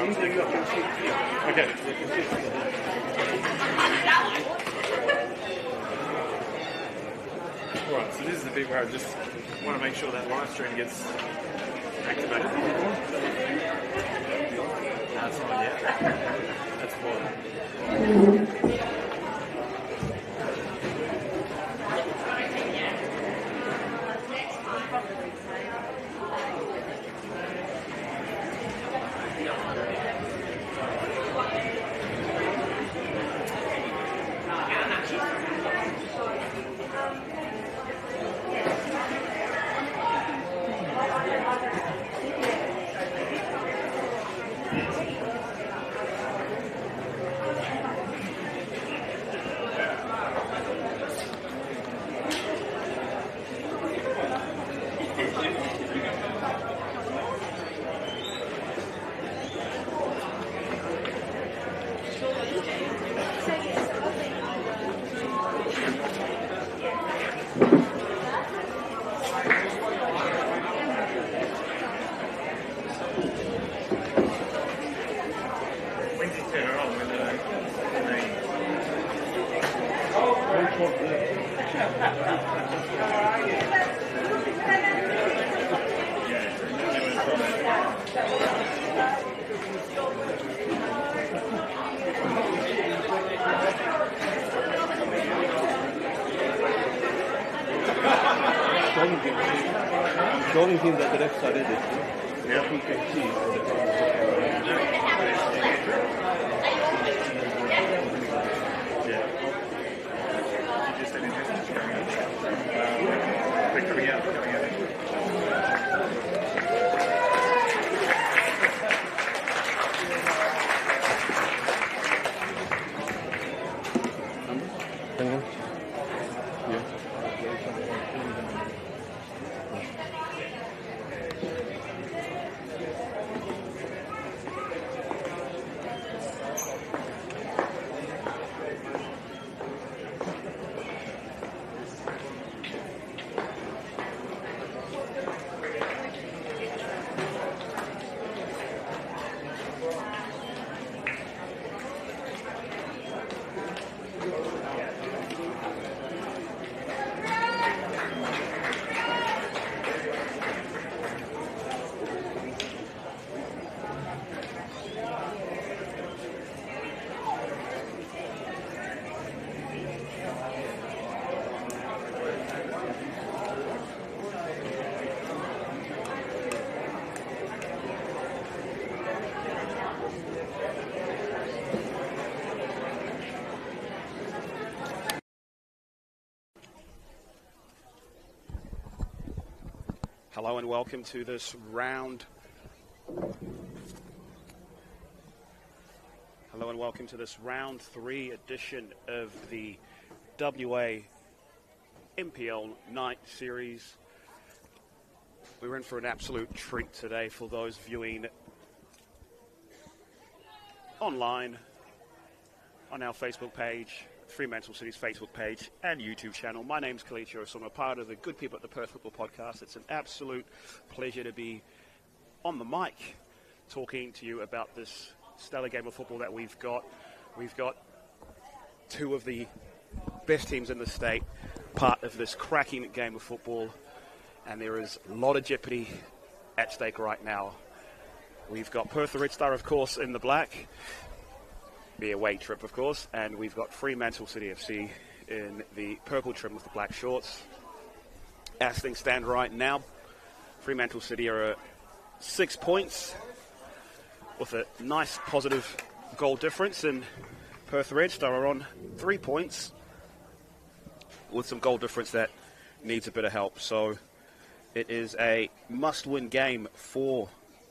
Okay. Right, so this is the bit where I just want to make sure that live stream gets activated. That's not yet. That's fine. The only thing that the left side is, what we can see is Hello and welcome to this round. Hello and welcome to this round 3 edition of the WA NPL Night Series. We're in for an absolute treat today for those viewing online on our Facebook page, Fremantle City's Facebook page and YouTube channel. My name's Kalichos. I'm a part of the good people at the Perth Football Podcast. It's an absolute pleasure to be on the mic talking to you about this stellar game of football that we've got. We've got two of the best teams in the state, part of this cracking game of football, and there is a lot of jeopardy at stake right now. We've got Perth RedStar, of course, in the black. Be a away trip, of course, and we've got Fremantle City FC in the purple trim with the black shorts. As things stand right now, Fremantle City are at 6 points with a nice positive goal difference, and Perth RedStar are on 3 points with some goal difference that needs a bit of help. So it is a must-win game for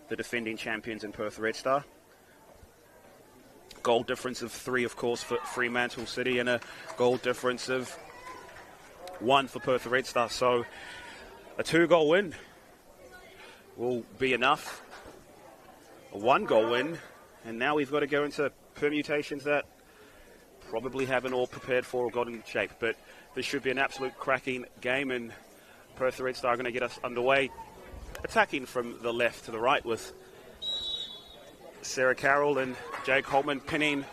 the defending champions in Perth RedStar. Goal difference of 3, of course, for Fremantle City, and a goal difference of 1 for Perth RedStar. So a 2-goal win will be enough. A 1-goal win, and now we've got to go into permutations that probably haven't all prepared for or got in shape. But this should be an absolute cracking game, and Perth RedStar are going to get us underway, attacking from the left to the right with Sarah Carroll and Jay Coleman pinning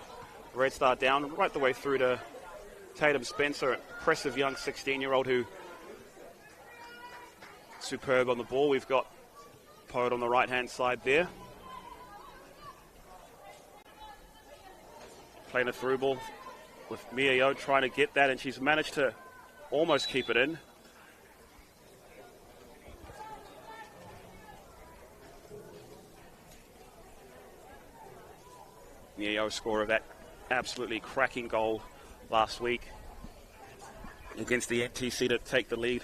Red Star down right the way through to Tatum Spencer, impressive young 16-year-old who superb on the ball. We've got Poet on the right-hand side there. Playing a through ball with Mia Yo trying to get that, and she's managed to almost keep it in. Mia Yo, scorer of that absolutely cracking goal last week against the NTC to take the lead.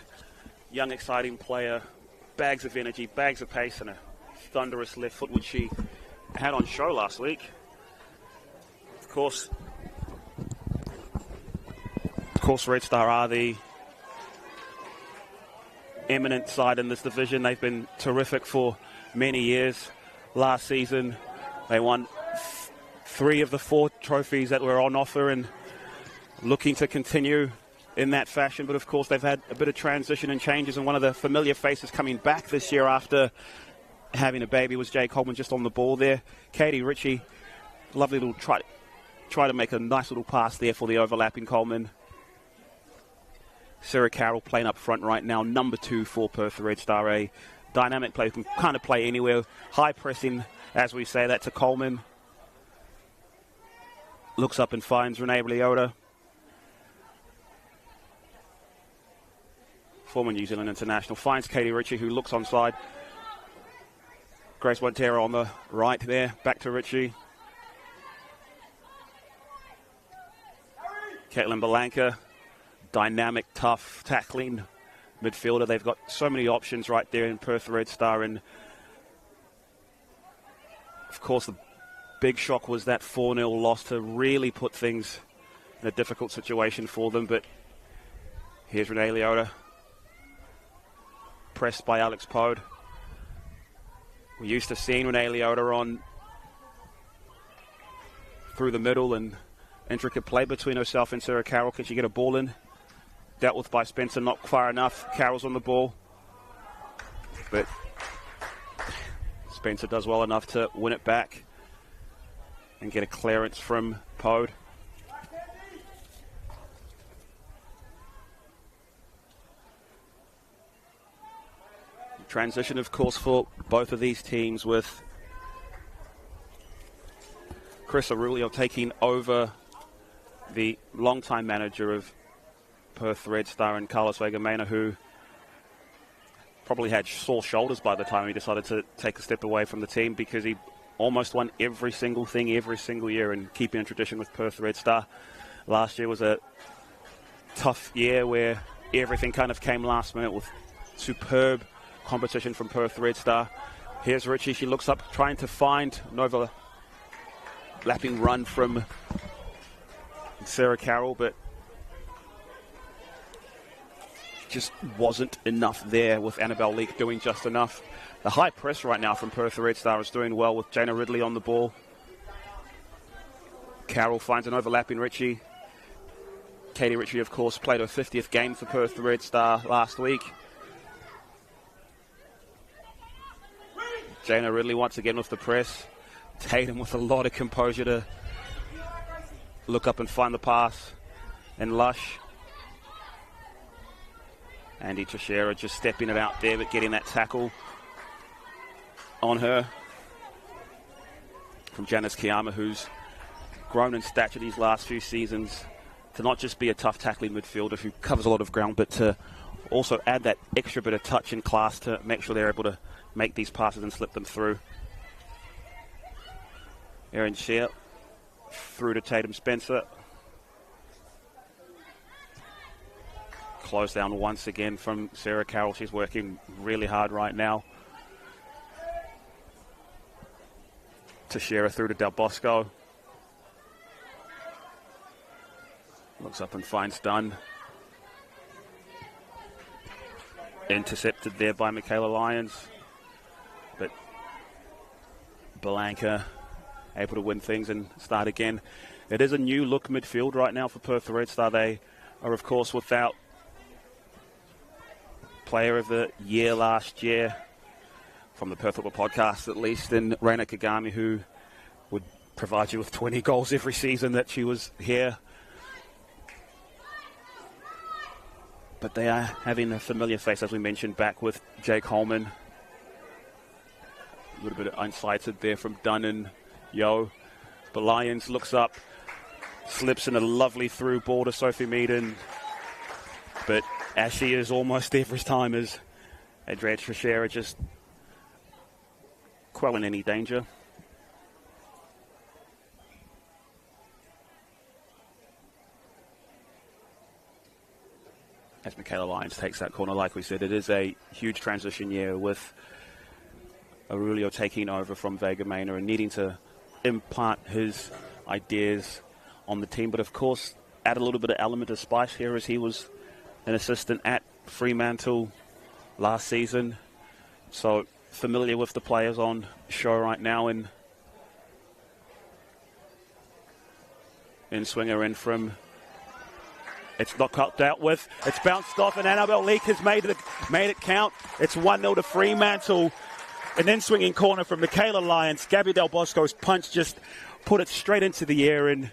Young, exciting player, bags of energy, bags of pace, and a thunderous left foot, which she had on show last week. Of course, Red Star are the eminent side in this division. They've been terrific for many years. Last season, they won 3 of the 4 trophies that were on offer and looking to continue in that fashion. But of course, they've had a bit of transition and changes, and one of the familiar faces coming back this year after having a baby was Jay Coleman, just on the ball there. Katie Ritchie, lovely little try to make a nice little pass there for the overlapping Coleman. Sarah Carroll playing up front right now, number 2 for Perth RedStar, a dynamic player, can kind of play anywhere. High pressing, as we say that to Coleman. Looks up and finds Renee Leota. Former New Zealand international. Finds Katie Ritchie, who looks onside. Grace Montero on the right there. Back to Ritchie. Caitlin Belanca. Dynamic, tough, tackling midfielder. They've got so many options right there in Perth RedStar. And, of course, the big shock was that 4-0 loss to really put things in a difficult situation for them. But here's Renee Leota, pressed by Alex Pode. We're used to seeing Renee Leota on through the middle and intricate play between herself and Sarah Carroll. Can she get a ball in? Dealt with by Spencer, not far enough. Carroll's on the ball. But Spencer does well enough to win it back and get a clearance from Pode. Transition, of course, for both of these teams, with Chris Aurelio taking over the longtime manager of Perth RedStar and Carlos Vega Mena, who probably had sore shoulders by the time he decided to take a step away from the team, because he almost won every single thing every single year and keeping a tradition with Perth RedStar. Last year was a tough year where everything kind of came last minute with superb competition from Perth RedStar. Here's Ritchie. She looks up, trying to find an overlapping run from Sarah Carroll, but just wasn't enough there, with Annabelle Leake doing just enough. The high press right now from Perth RedStar is doing well, with Jana Ridley on the ball. Carroll finds an overlapping Ritchie. Katie Ritchie, of course, played her 50th game for Perth RedStar last week. Jana Ridley once again with the press. Tatum with a lot of composure to look up and find the pass. And Lush. Andy Teixeira just stepping it out there, but getting that tackle on her from Janice Kiyama, who's grown in stature these last few seasons to not just be a tough tackling midfielder who covers a lot of ground, but to also add that extra bit of touch and class to make sure they're able to make these passes and slip them through. Erin Shear through to Tatum Spencer. Close down once again from Sarah Carroll. She's working really hard right now. Teixeira through to Del Bosco. Looks up and finds Dunn. Intercepted there by Michaela Lyons. But Belanca able to win things and start again. It is a new look midfield right now for Perth RedStar. They are, of course, without player of the year last year, from the Perth Football Podcast at least, and Reina Kagami, who provide you with 20 goals every season that she was here. But they are having a familiar face, as we mentioned, back with Jay Coleman. A little bit of unsighted there from Dunn and Yo. But Lyons looks up, slips in a lovely through ball to Sophie Meaden. But as she is almost every time, is Andrea Teixeira just quelling any danger. As Michaela Lyons takes that corner, like we said, it is a huge transition year with Aurelio taking over from Vega Maynor and needing to implant his ideas on the team. But of course, add a little bit of element of spice here, as he was an assistant at Fremantle last season. So familiar with the players on show right now. In swinger in from... It's not cut out with. It's bounced off, and Annabelle Leake has made it count. It's 1-0 to Fremantle. An in-swinging corner from Michaela Lyons. Gabby Del Bosco's punch just put it straight into the air, and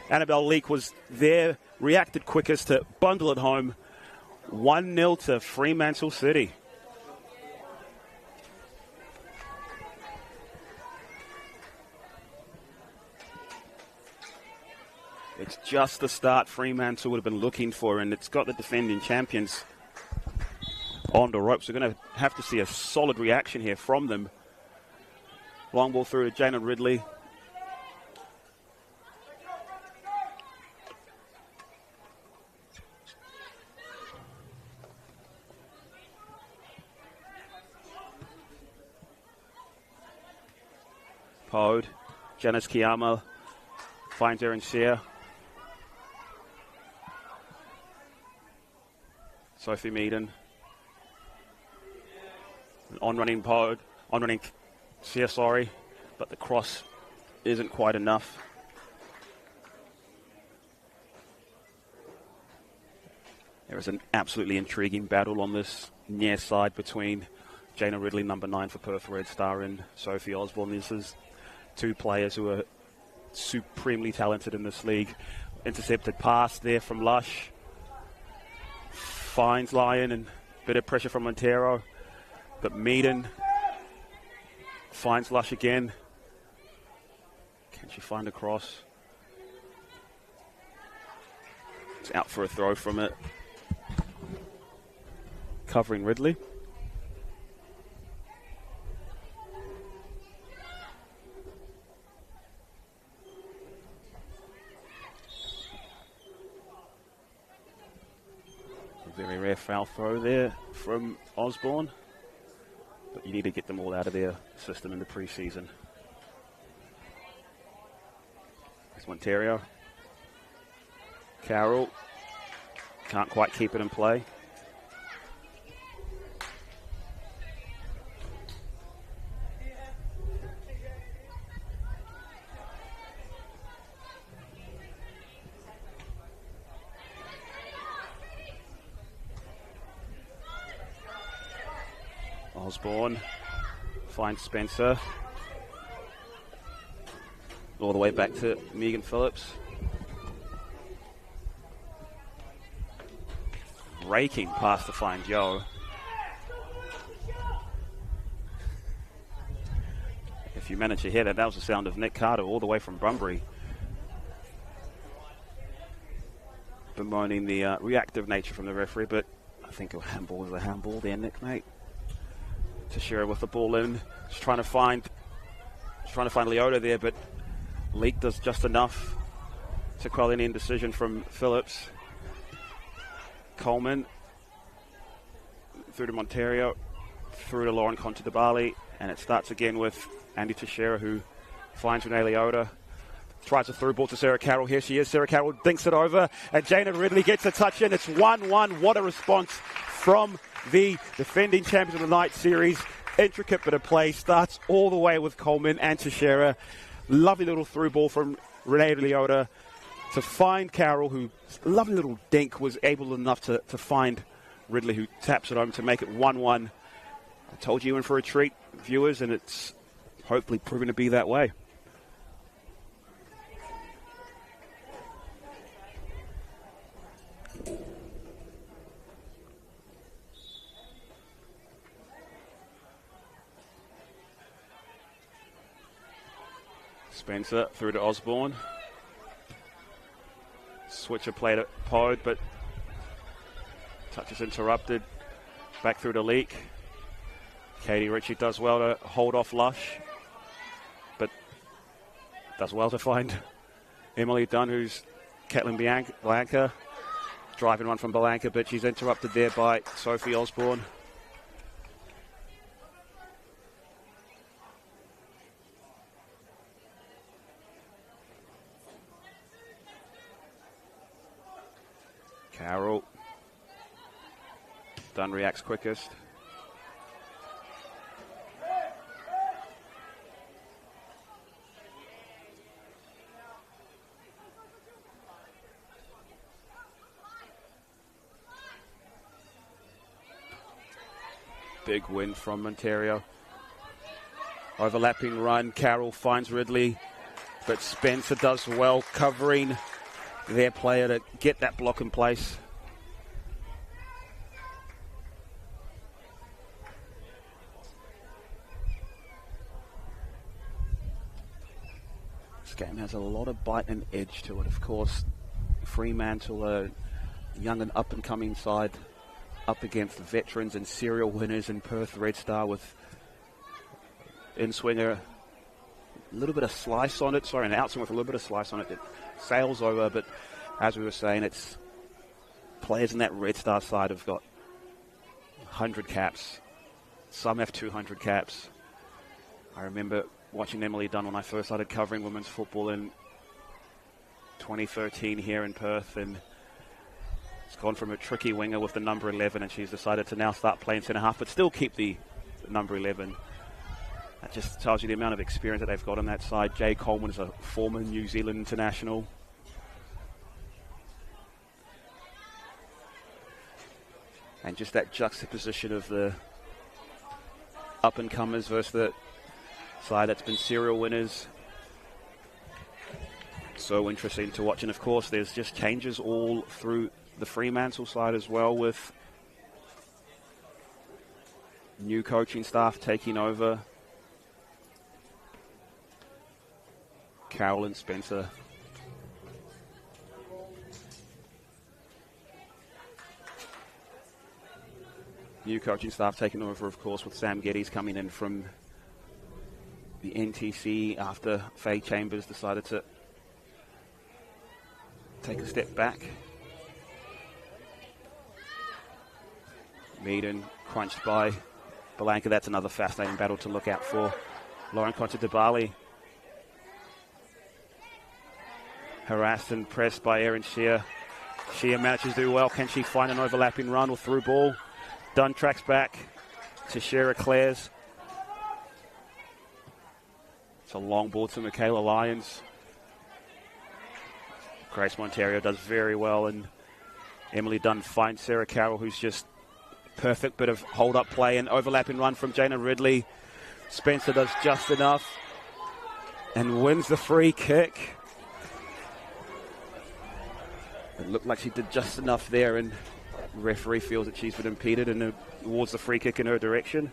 Annabelle Leake was there, reacted quickest to bundle it home. 1-0 to Fremantle City. It's just the start Fremantle would have been looking for, and it's got the defending champions on the ropes. We're going to have to see a solid reaction here from them. Long ball through to Jana Ridley. Pode. Janice Kiyama finds Erin Shear. Sophie Meaden. On-running Pode. On-running Shear, sorry. But the cross isn't quite enough. There is an absolutely intriguing battle on this near side between Jana Ridley, number 9 for Perth RedStar, and Sophie Osborne. This is two players who are supremely talented in this league. Intercepted pass there from Lush. Finds Lyon, and a bit of pressure from Montero. But Meaden finds Lush again. Can she find a cross? It's out for a throw from it. Covering Ridley. Very rare foul throw there from Osborne. But you need to get them all out of their system in the preseason. There's Montero. Carroll. Can't quite keep it in play. Osborne finds Spencer. All the way back to Megan Phillips. Raking pass to find Joe. If you manage to hear that, that was the sound of Nick Carter all the way from Bunbury. Bemoaning the reactive nature from the referee, but I think a handball is a handball there, Nick, mate. Teixeira with the ball in. Just trying to find Leota there, but Leake does just enough to quell any indecision from Phillips. Coleman through to Montero, through to Lauren Contadabali, and it starts again with Andy Teixeira, who finds Renee Leota. Tries a through ball to Sarah Carroll. Here she is. Sarah Carroll dinks it over, and Jana Ridley gets a touch in. It's 1-1. What a response from the defending champions of the night series. Intricate bit of play. Starts all the way with Coleman and Teixeira. Lovely little through ball from Renee Leota to find Carroll, who, lovely little dink, was able enough to find Ridley, who taps it home to make it 1-1. I told you in for a treat, viewers, and it's hopefully proven to be that way. Spencer through to Osborne. Switcher played at Pod, but touch is interrupted. Back through to Leak. Katie Ritchie does well to hold off Lush, but does well to find Emily Dunn, who's Caitlin Blanca. Driving one from Blanca, but she's interrupted there by Sophie Osborne. Carroll. Dunn reacts quickest. Big win from Ontario. Overlapping run. Carroll finds Ridley, but Spencer does well covering their player to get that block in place. This game has a lot of bite and edge to it. Of course, Fremantle, a young and up-and-coming side, up against veterans and serial winners in Perth RedStar with in-swinger, a little bit of slice on it. Sorry, an outswing with a little bit of slice on it that sails over. But as we were saying, it's players in that RedStar side have got 100 caps. Some have 200 caps. I remember watching Emily Dunn when I first started covering women's football in 2013 here in Perth, and it's gone from a tricky winger with the number 11, and she's decided to now start playing centre half, but still keep the number 11. That just tells you the amount of experience that they've got on that side. Jay Coleman is a former New Zealand international. And just that juxtaposition of the up-and-comers versus the side that's been serial winners. So interesting to watch. And of course, there's just changes all through the Fremantle side as well, with new coaching staff taking over. Carroll and Spencer. New coaching staff taking over, of course, with Sam Geddes coming in from the NTC after Faye Chambers decided to take a step back. Meaden crunched by Blanca. That's another fascinating battle to look out for. Lauren Concha-Dibali harassed and pressed by Erin Shear. Shear manages to do well. Can she find an overlapping run or through ball? Dunn tracks back to Shara Clares. It's a long ball to Michaela Lyons. Grace Montario does very well, and Emily Dunn finds Sarah Carroll, who's just perfect bit of hold-up play and overlapping run from Jana Ridley. Spencer does just enough and wins the free kick. It looked like she did just enough there, and the referee feels that she's been impeded and awards the free kick in her direction.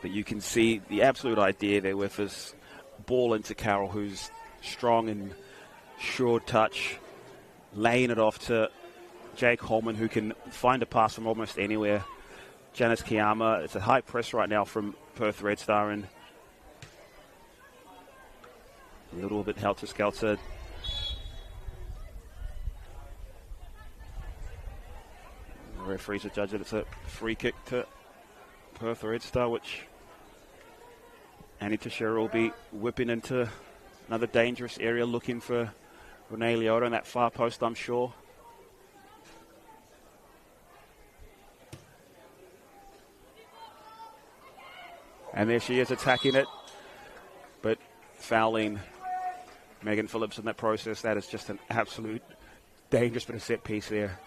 But you can see the absolute idea there with this ball into Carroll, who's strong and sure touch, laying it off to Jake Holman, who can find a pass from almost anywhere. Janice Kiyama, it's a high press right now from Perth RedStar, and a little bit helter-skelter. The referees are judging it's a free kick to Perth RedStar, which Annie Teixeira will be whipping into another dangerous area, looking for Renee Liotta on that far post, I'm sure. And there she is attacking it, but fouling Megan Phillips in that process. That is just an absolute dangerous bit of set piece there.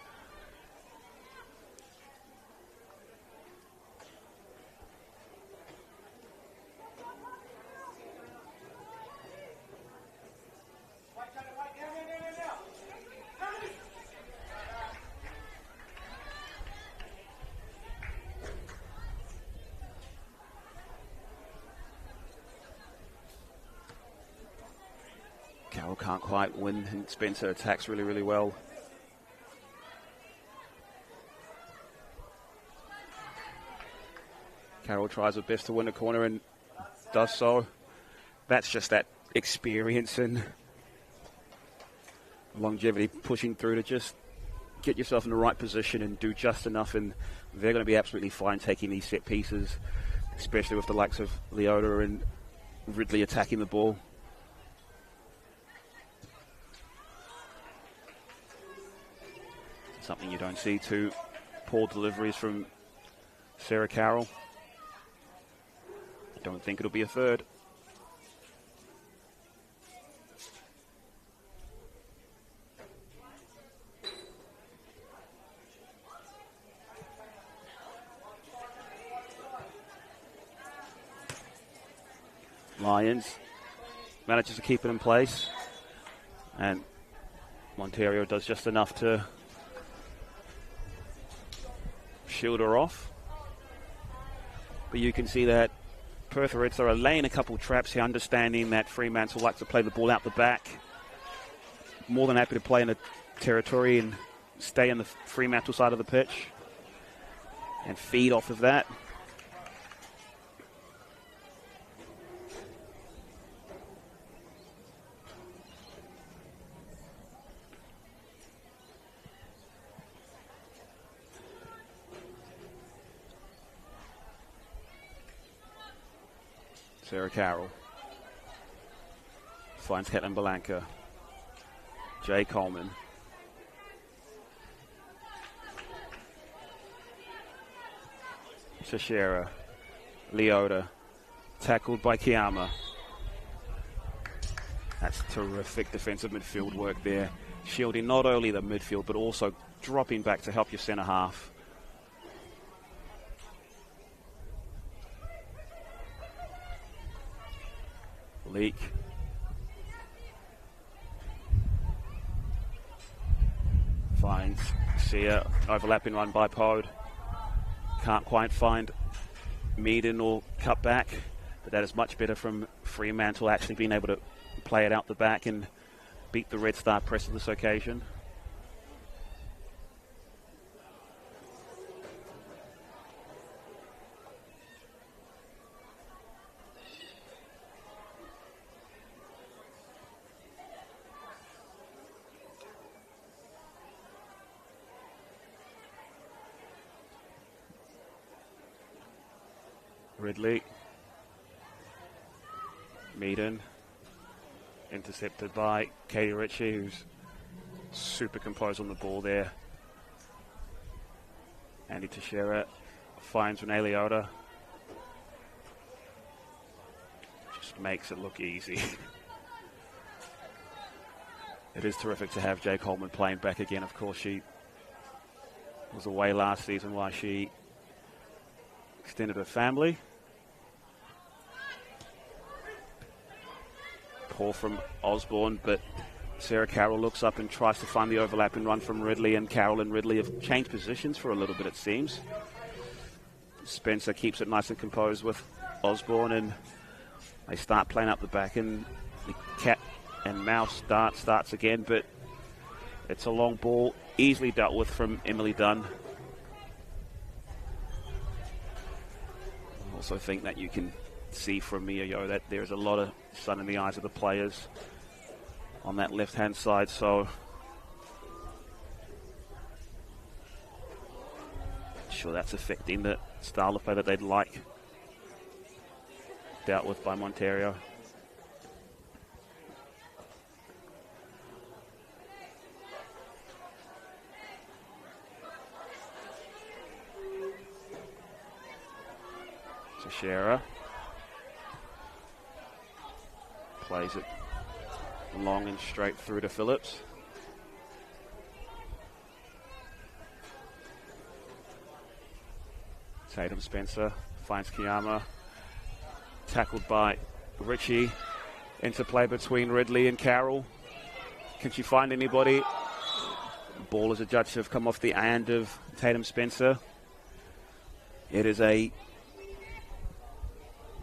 Carroll can't quite win, and Spencer attacks really, really well. Carroll tries her best to win a corner and does so. That's just that experience and longevity pushing through to just get yourself in the right position and do just enough, and they're going to be absolutely fine taking these set pieces, especially with the likes of Leota and Ridley attacking the ball. Something you don't see too poor deliveries from Sarah Carroll. I don't think it'll be a third. Lions manages to keep it in place, and Monterio does just enough to shield her off. But you can see that Perth RedStar are laying a couple traps here, understanding that Fremantle like to play the ball out the back. More than happy to play in the territory and stay in the Fremantle side of the pitch and feed off of that. Sarah Carroll finds Caitlin Belanca. Jay Coleman. Teixeira. Leota. Tackled by Kiama. That's terrific defensive midfield work there. Shielding not only the midfield, but also dropping back to help your centre half. Leak. Finds Sia. Overlapping run by Pod. Can't quite find Meaden or cut back, but that is much better from Fremantle actually being able to play it out the back and beat the Red Star press on this occasion. Ridley. Meaden. Intercepted by Katie Ritchie, who's super composed on the ball there. Andy Teixeira finds Renee Leota. Just makes it look easy. It is terrific to have Jay Coleman playing back again. Of course, she was away last season while she extended her family. Paul from Osborne, but Sarah Carroll looks up and tries to find the overlapping run from Ridley, and Carroll and Ridley have changed positions for a little bit, it seems. Spencer keeps it nice and composed with Osborne, and they start playing up the back, and the cat and mouse starts again, but it's a long ball, easily dealt with from Emily Dunn. I also think that you can see from Mia Yo that there's a lot of sun in the eyes of the players on that left-hand side, so sure that's affecting the style of play that they'd like. Dealt with by Monterio. Teixeira plays it long and straight through to Phillips. Tatum Spencer finds Kiama. Tackled by Ritchie. Interplay between Ridley and Carroll. Can she find anybody? Ball is adjudged to have come off the hand of Tatum Spencer. It is a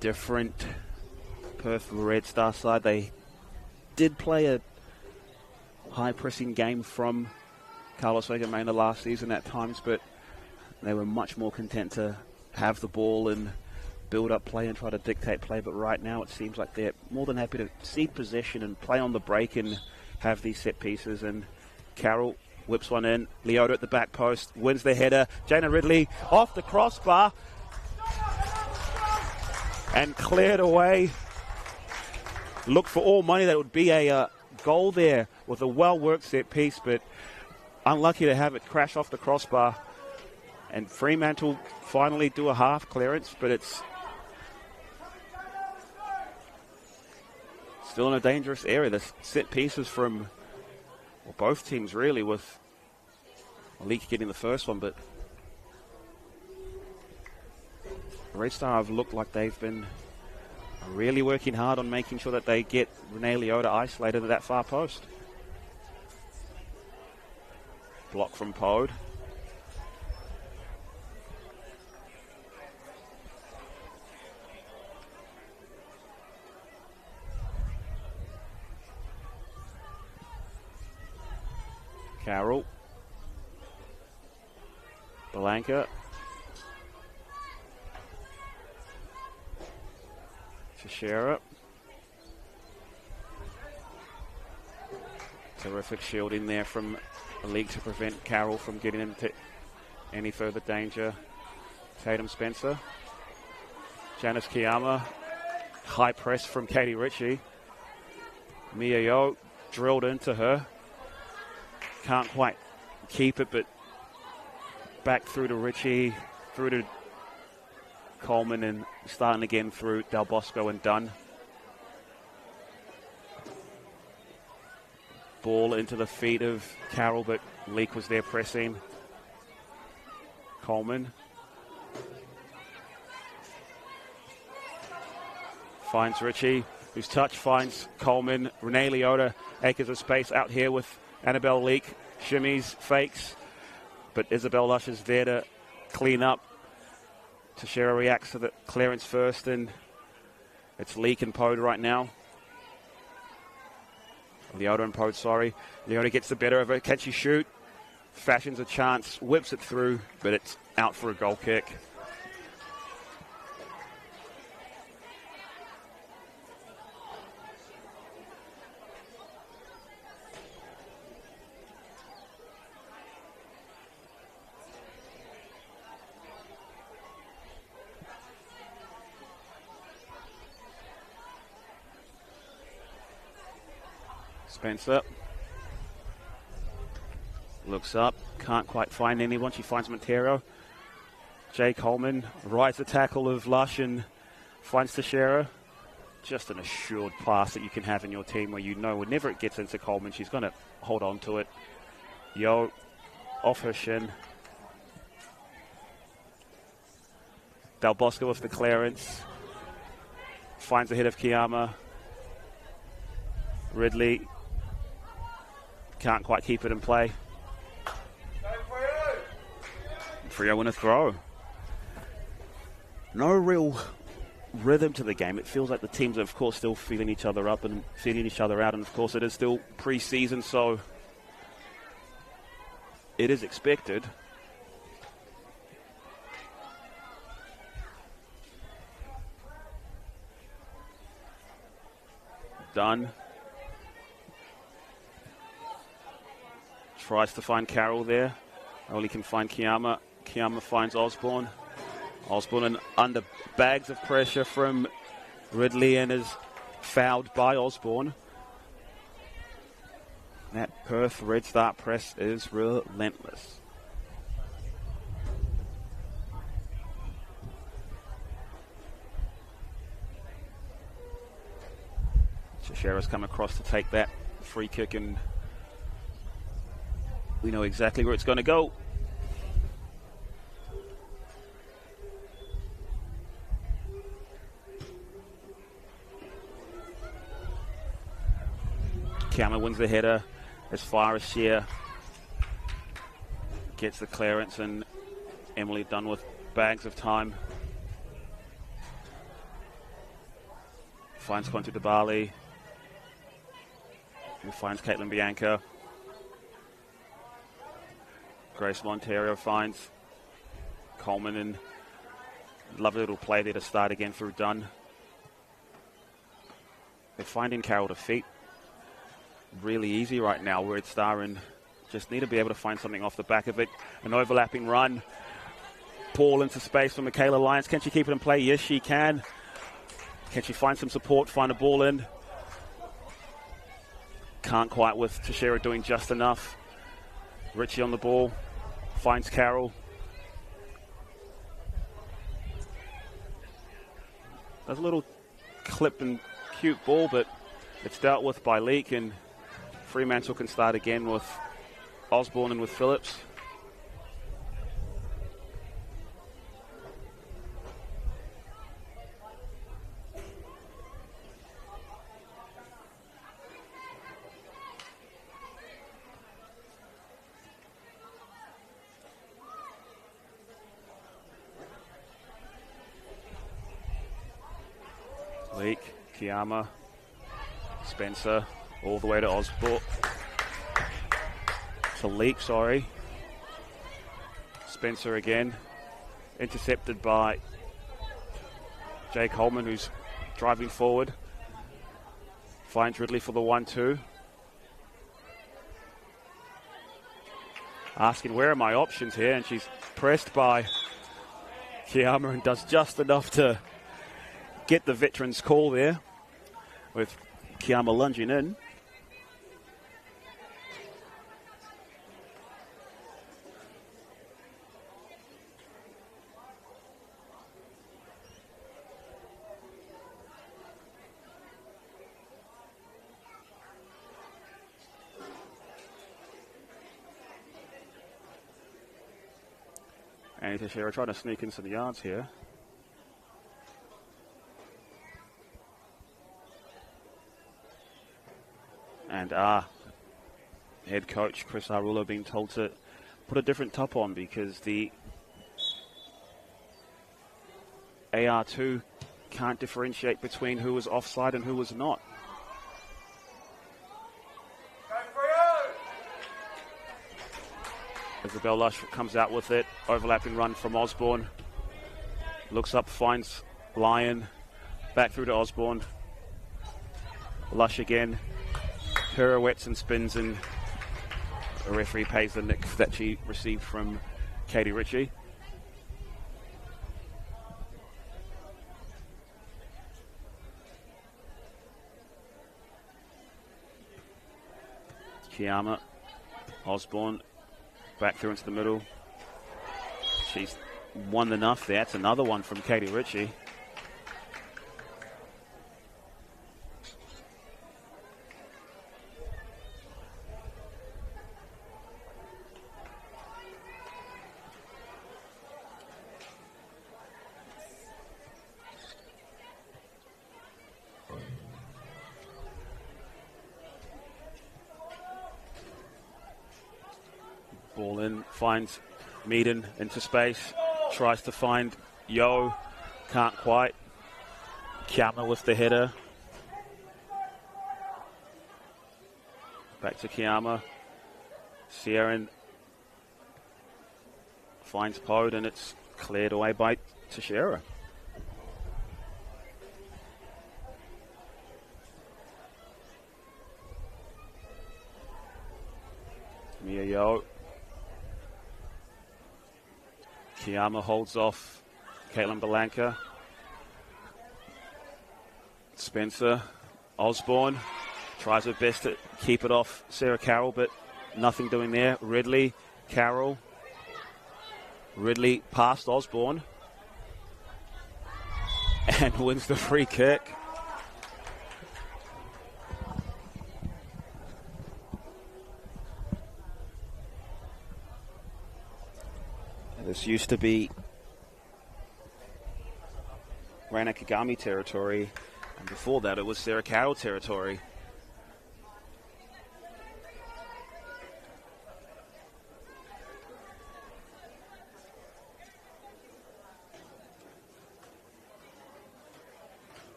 different Perth RedStar side. They did play a high-pressing game from Carlos Vega-Mena last season at times, but they were much more content to have the ball and build up play and try to dictate play. But right now it seems like they're more than happy to cede possession and play on the break and have these set pieces. And Carroll whips one in. Leota at the back post, wins the header. Jana Ridley off the crossbar and cleared away. Looked for all money that it would be a goal there with a well-worked set piece, but unlucky to have it crash off the crossbar. And Fremantle finally do a half clearance, but it's still in a dangerous area. The set pieces from both teams really, with Leak getting the first one, but RedStar have looked like they've been really working hard on making sure that they get Rene Leota isolated at that far post. Block from Pode. Carroll. Belanca. Teixeira. Terrific shielding there from the league to prevent Carroll from getting into any further danger. Tatum Spencer. Janice Kiyama. High press from Katie Ritchie. Mia Yo drilled into her. Can't quite keep it, but back through to Ritchie, through to Coleman, and starting again through Del Bosco and Dunn. Ball into the feet of Carroll, but Leak was there pressing. Coleman finds Ritchie, whose touch finds Coleman. Rene Leota, acres of space out here with Annabelle Leak. Shimmies, fakes, but Isabel Lush is there to clean up. Teixeira reacts to the clearance first, and it's Leak and Pode right now. Leota and Pode, sorry. Leota gets the better of it. Can she shoot? Fashions a chance, whips it through, but it's out for a goal kick. Spencer looks up, can't quite find anyone. She finds Montero. Jay Coleman rides the tackle of Lush and finds Teixeira. Just an assured pass that you can have in your team where you know whenever it gets into Coleman, she's going to hold on to it. Yo, off her shin. Del Bosco with the clearance. Finds the hit of Kiyama. Ridley can't quite keep it in play. Freo win a throw. No real rhythm to the game. It feels like the teams are, of course, still feeling each other up and feeling each other out. And, of course, it is still pre-season, so it is expected. Done. Tries to find Carroll there. Only can find Kiyama. Kiyama finds Osborne. Osborne under bags of pressure from Ridley and is fouled by Osborne. That Perth RedStar press is relentless. Teixeira's come across to take that free kick, and we know exactly where it's going to go. Kiyama wins the header as far as Shear gets the clearance, and Emily Dunn with bags of time. Finds Kontu Dabali. who finds Caitlin Bianca. Grace Montero finds Coleman, and lovely little play there to start again through Dunn. They're finding Carroll to feet really easy right now, RedStar, and just need to be able to find something off the back of it. An overlapping run. Ball into space for Michaela Lyons. Can she keep it in play? Yes, she can. Can she find some support, find a ball in? Can't quite, with Teixeira doing just enough. Ritchie on the ball. Finds Carroll. There's a little clip and cute ball, but it's dealt with by Leake, and Fremantle can start again with Osborne and with Phillips. Leake, Kiyama, Spencer, all the way to Osborne. To Leake, sorry. Spencer again, intercepted by Jay Coleman, who's driving forward. Finds Ridley for the 1-2. Asking, where are my options here? And she's pressed by Kiyama and does just enough to get the veteran's call there, with Kiyama lunging in. And Teixeira trying to sneak in some yards here. And head coach Chris Arula being told to put a different top on, because the AR2 can't differentiate between who was offside and who was not. Isabel Lush comes out with it. Overlapping run from Osborne. Looks up, finds Lyon. Back through to Osborne. Lush again. Pirouettes and spins, and the referee pays the nick that she received from Katie Ritchie. Kiyama, Osborne, back through into the middle. She's won enough there. That's another one from Katie Ritchie. Ball in, finds Meaden into space, tries to find Yo, can't quite. Kiyama with the header. Back to Kiyama. Sierran finds Pode, and it's cleared away by Teixeira. Mia Yo. Kiyama holds off Caitlin Belanca. Spencer, Osborne tries her best to keep it off Sarah Carroll, but nothing doing there. Ridley, Carroll. Ridley past Osborne and wins the free kick. This used to be Rana Kagami territory, and before that it was Sarah Carroll territory.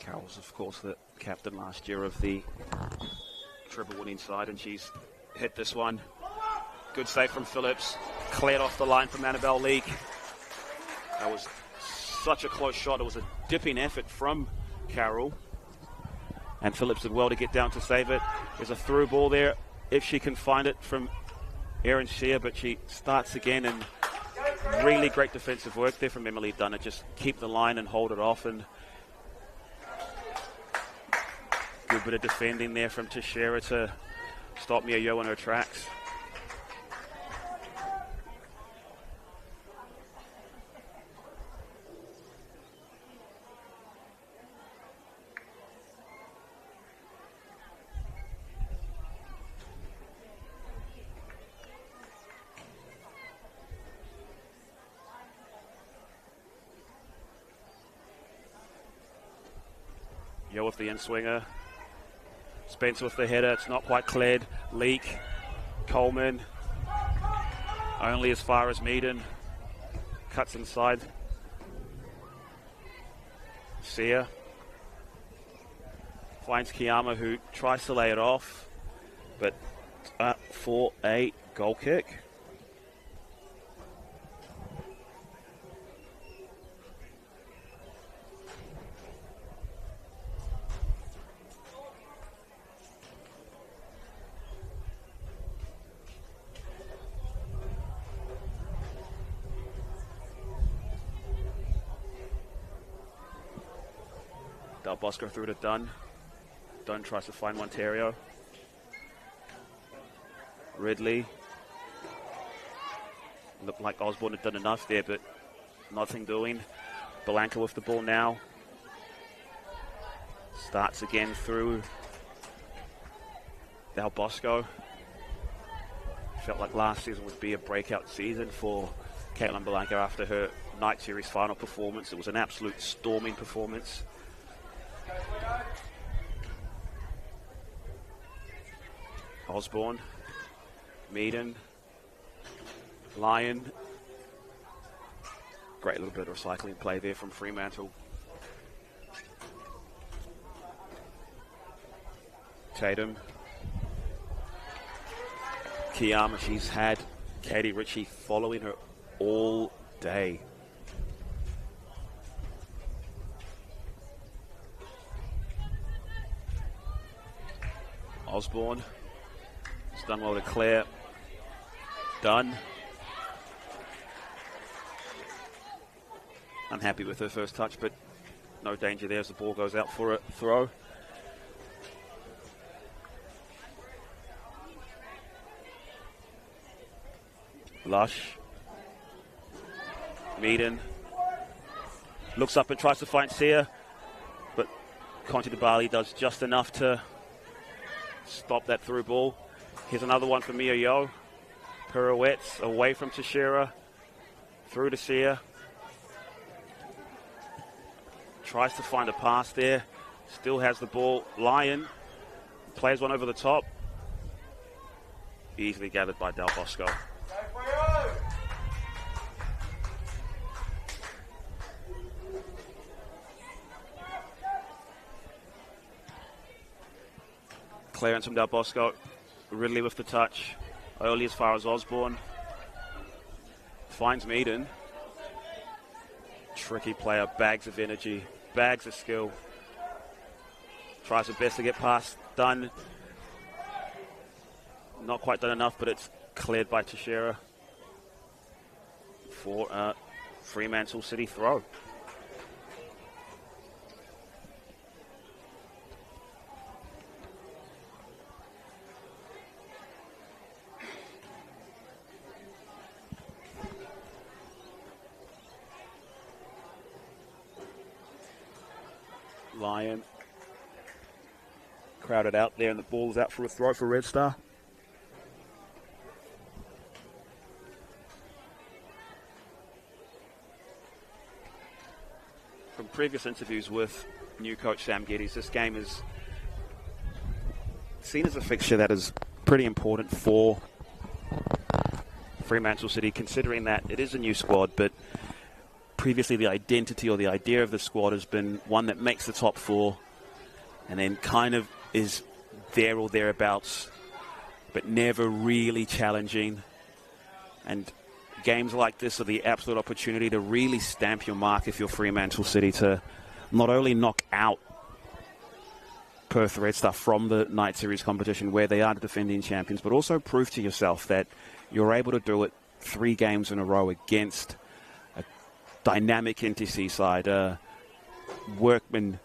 Carroll's, of course, the captain last year of the triple winning side, and she's hit this one. Good save from Phillips. Cleared off the line from Annabelle Leake. That was such a close shot. It was a dipping effort from Carroll. And Phillips did well to get down to save it. There's a through ball there, if she can find it, from Erin Shear, but she starts again, and really great defensive work there from Emily Dunner. Just keep the line and hold it off, and good bit of defending there from Teixeira to stop Mia Yo in her tracks. Yo with the in-swinger. Spencer with the header. It's not quite cleared. Leak. Coleman. Only as far as Meaden. Cuts inside. Sia. Finds Kiyama, who tries to lay it off. But for a goal kick. Del Bosco through to Dunn. Dunn tries to find Monterio. Ridley. Looked like Osborne had done enough there, but nothing doing. Belanca with the ball now. Starts again through Del Bosco. Felt like last season would be a breakout season for Caitlin Belanca after her night series final performance. It was an absolute storming performance. Osborne, Meaden, Lyon. Great little bit of recycling play there from Fremantle. Tatum. Kiyama, she's had Katie Ritchie following her all day. Osborne. It's done well to Claire. Dunn. Unhappy with her first touch, but no danger there as the ball goes out for a throw. Lush. Meaden. Looks up and tries to find Sia, but Conti DeBali does just enough to stop that through ball. Here's another one for Mia Yo. Pirouettes away from Teixeira. Through to Sia. Tries to find a pass there. Still has the ball. Lyon plays one over the top. Easily gathered by Del Bosco. Clearance from Del Bosco. Ridley with the touch. Early as far as Osborne. Finds Meaden. Tricky player. Bags of energy. Bags of skill. Tries her best to get past Dunn. Not quite done enough, but it's cleared by Teixeira for a Fremantle City throw. Lyon crowded out there, and the ball's out for a throw for Red Star. From previous interviews with new coach Sam Geddes, this game is seen as a fixture that is pretty important for Fremantle City, considering that it is a new squad, but previously the identity or the idea of the squad has been one that makes the top four and then kind of is there or thereabouts, but never really challenging. And games like this are the absolute opportunity to really stamp your mark if you're Fremantle City, to not only knock out Perth RedStar from the night series competition where they are the defending champions, but also prove to yourself that you're able to do it 3 games in a row against a dynamic NTC side, a workman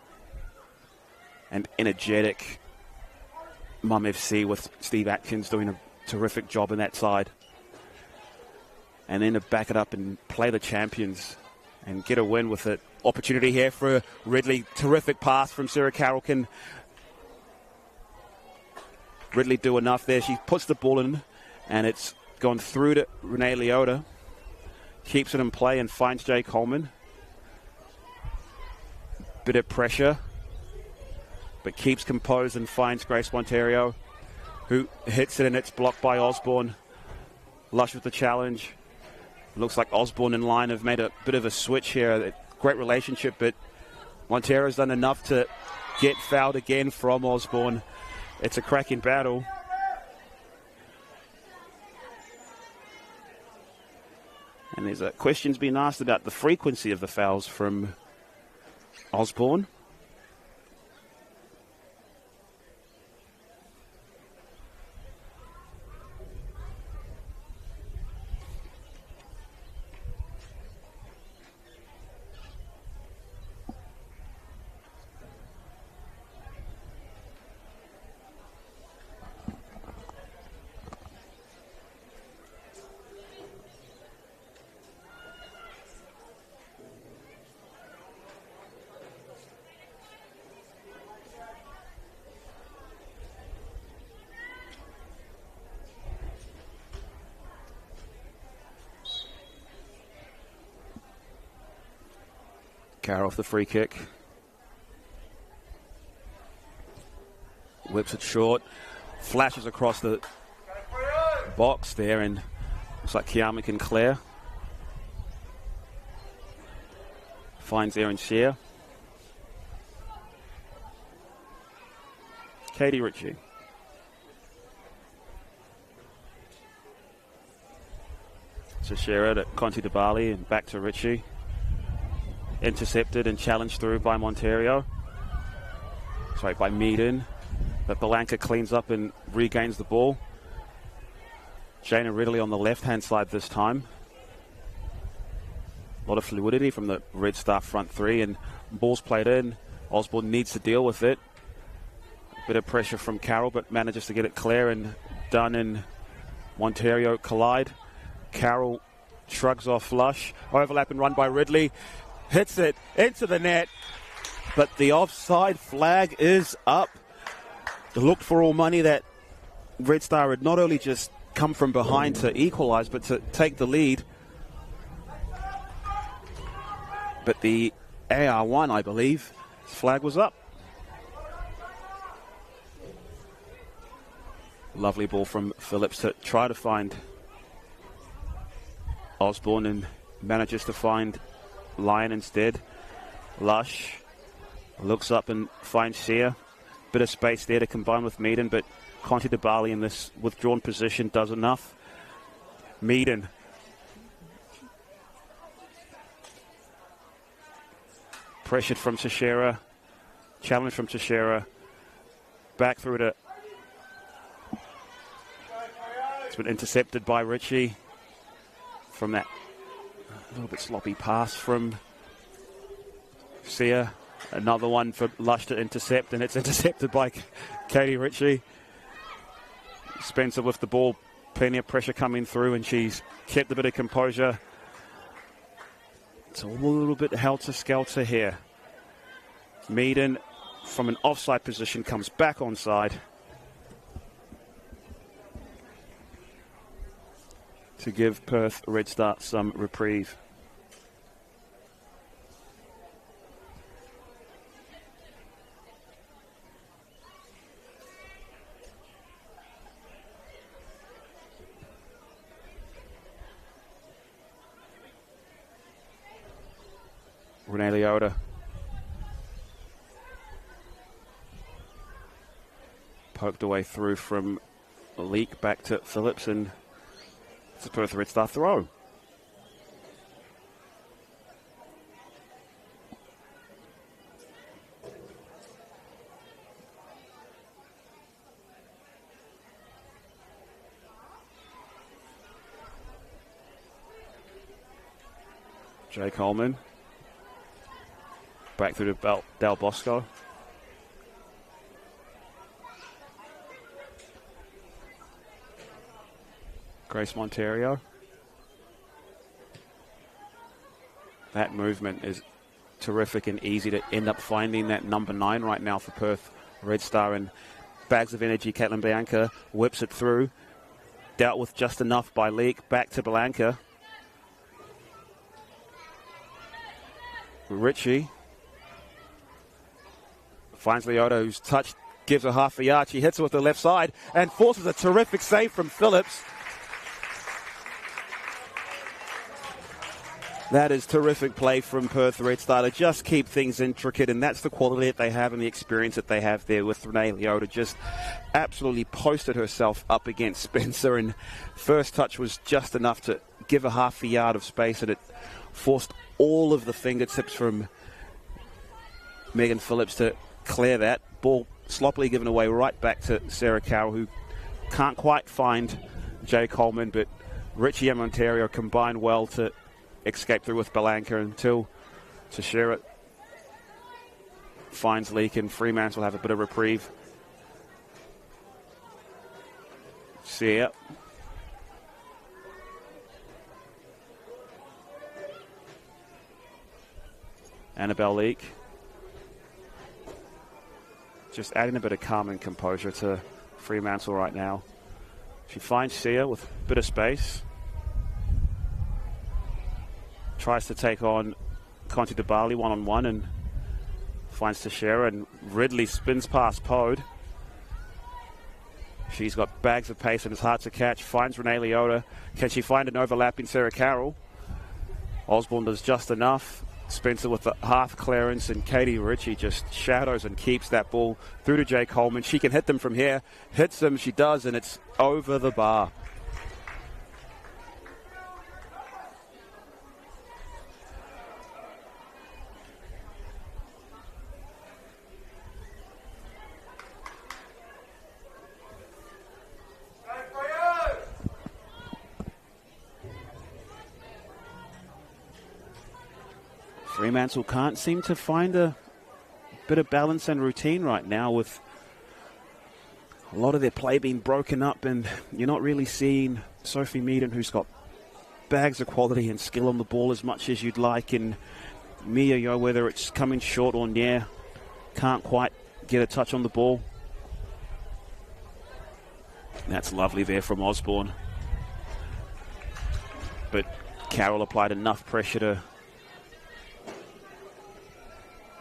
and energetic Mum FC with Steve Atkins doing a terrific job in that side. And then to back it up and play the champions and get a win with it. Opportunity here for Ridley. Terrific pass from Sarah Carroll. Can Ridley do enough there? She puts the ball in, and it's gone through to Renee Leota. Keeps it in play and finds Jay Coleman. Bit of pressure, but keeps composed and finds Grace Monterio, who hits it, and it's blocked by Osborne. Lush with the challenge. Looks like Osborne and Line have made a bit of a switch here. Great relationship, but Montero's done enough to get fouled again from Osborne. It's a cracking battle. And there's questions being asked about the frequency of the fouls from Osborne. Carroll off the free kick. Whips it short. Flashes across the box there, and looks like Kiama can clear. Finds Erin Shear. Katie Ritchie. Sashera to Conti DeBali and back to Ritchie. Intercepted and challenged through by Monterio. Sorry, by Meaden. But Belanca cleans up and regains the ball. Jana Ridley on the left-hand side this time. A lot of fluidity from the Red Star front three, and ball's played in. Osborne needs to deal with it. A bit of pressure from Carroll, but manages to get it clear, and Dunn and Monterio collide. Carroll shrugs off Lush. Overlap and run by Ridley. Hits it into the net, but the offside flag is up. It looked for all money that Red Star had not only just come from behind to equalise, but to take the lead. But the AR1, I believe, flag was up. Lovely ball from Phillips to try to find Osborne, and manages to find Lyon instead. Lush looks up and finds Sear. Bit of space there to combine with Meaden, but Conti DeBali in this withdrawn position does enough. Meaden. Pressured from Teixeira. Challenge from Teixeira. Back through to... It's been intercepted by Ritchie from that a little bit sloppy pass from Sear. Another one for Lush to intercept, and it's intercepted by Katie Ritchie. Spencer with the ball, plenty of pressure coming through, and she's kept a bit of composure. It's a little bit helter-skelter here. Meaden from an offside position comes back onside to give Perth RedStar some reprieve. Renee Leota. Poked away through from Leak back to Phillips, and it's a Perth RedStar throw. Jay Coleman. Back through to Del Bosco. Grace Monterio. That movement is terrific and easy to end up finding that number 9 right now for Perth RedStar. And bags of energy, Caitlin Bianca whips it through. Dealt with just enough by Leak. Back to Bianca. Ritchie finds Leota, who's touched, gives her half a yard. She hits her with the left side and forces a terrific save from Phillips. That is terrific play from Perth RedStar to just keep things intricate, and that's the quality that they have and the experience that they have there with Renee Leota. Just absolutely posted herself up against Spencer, and first touch was just enough to give her half a yard of space, and it forced all of the fingertips from Megan Phillips to clear that. Ball sloppily given away right back to Sarah Carroll, who can't quite find Jay Coleman, but Richie and Ontario combined well to escape through with Belanca until Teixeira finds Leak, and Fremantle have a bit of reprieve. See ya. Annabelle Leak. Just adding a bit of calm and composure to Fremantle right now. She finds Sia with a bit of space. Tries to take on Conti DeBali one-on-one and finds Teixeira, and Ridley spins past Pode. She's got bags of pace and it's hard to catch. Finds Renee Leota. Can she find an overlapping Sarah Carroll? Osborne does just enough. Spencer with the half clearance, and Katie Ritchie just shadows and keeps that ball through to Jay Coleman. She can hit them from here. Hits them, she does, and it's over the bar. Fremantle can't seem to find a bit of balance and routine right now, with a lot of their play being broken up, and you're not really seeing Sophie Meaden, who's got bags of quality and skill on the ball, as much as you'd like, and Mia Yo, whether it's coming short or near, can't quite get a touch on the ball. That's lovely there from Osborne. But Carroll applied enough pressure to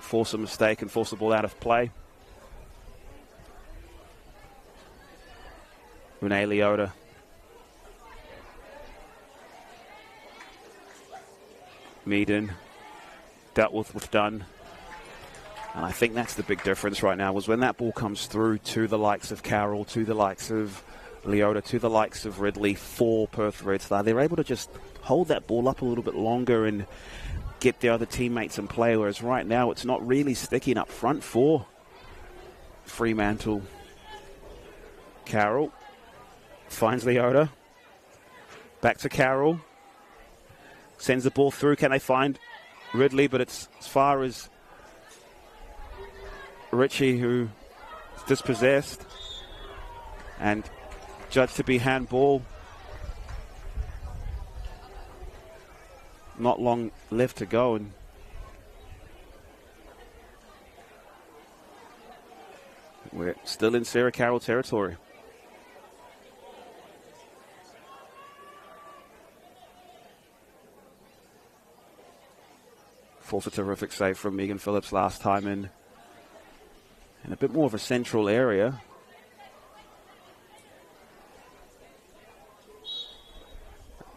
force a mistake and force the ball out of play. Renee Leota. Meaden. Dealt with Dunn. And I think that's the big difference right now, was when that ball comes through to the likes of Carroll, to the likes of Leota, to the likes of Ridley for Perth RedStar, they're able to just hold that ball up a little bit longer and get the other teammates in play, whereas right now it's not really sticking up front for Fremantle. Carroll finds Leota. Back to Carroll. Sends the ball through. Can they find Ridley? But it's as far as Ritchie, who is dispossessed and judged to be handball. Not long left to go, and we're still in Sarah Carroll territory. Forced a terrific save from Megan Phillips last time in a bit more of a central area.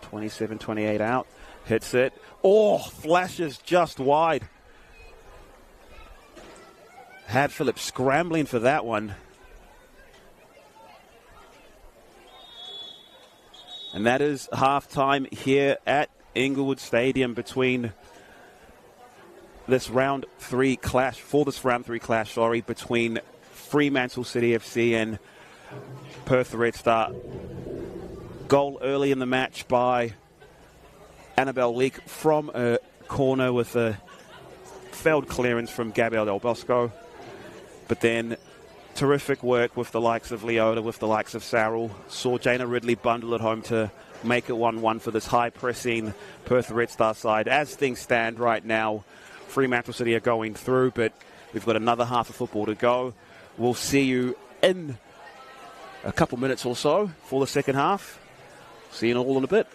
(27-28) out. Hits it. Oh, flashes just wide. Pat Phillips scrambling for that one. And that is halftime here at Inglewood Stadium between this round three clash, between Fremantle City FC and Perth RedStar. Goal early in the match by Annabelle Leake from a corner with a failed clearance from Gabriel Del Bosco. But then terrific work with the likes of Leota, with the likes of Sarrell. Saw Jana Ridley bundle it home to make it 1-1 for this high-pressing Perth RedStar side. As things stand right now, Fremantle City are going through, but we've got another half of football to go. We'll see you in a couple minutes or so for the second half. See you all in a bit.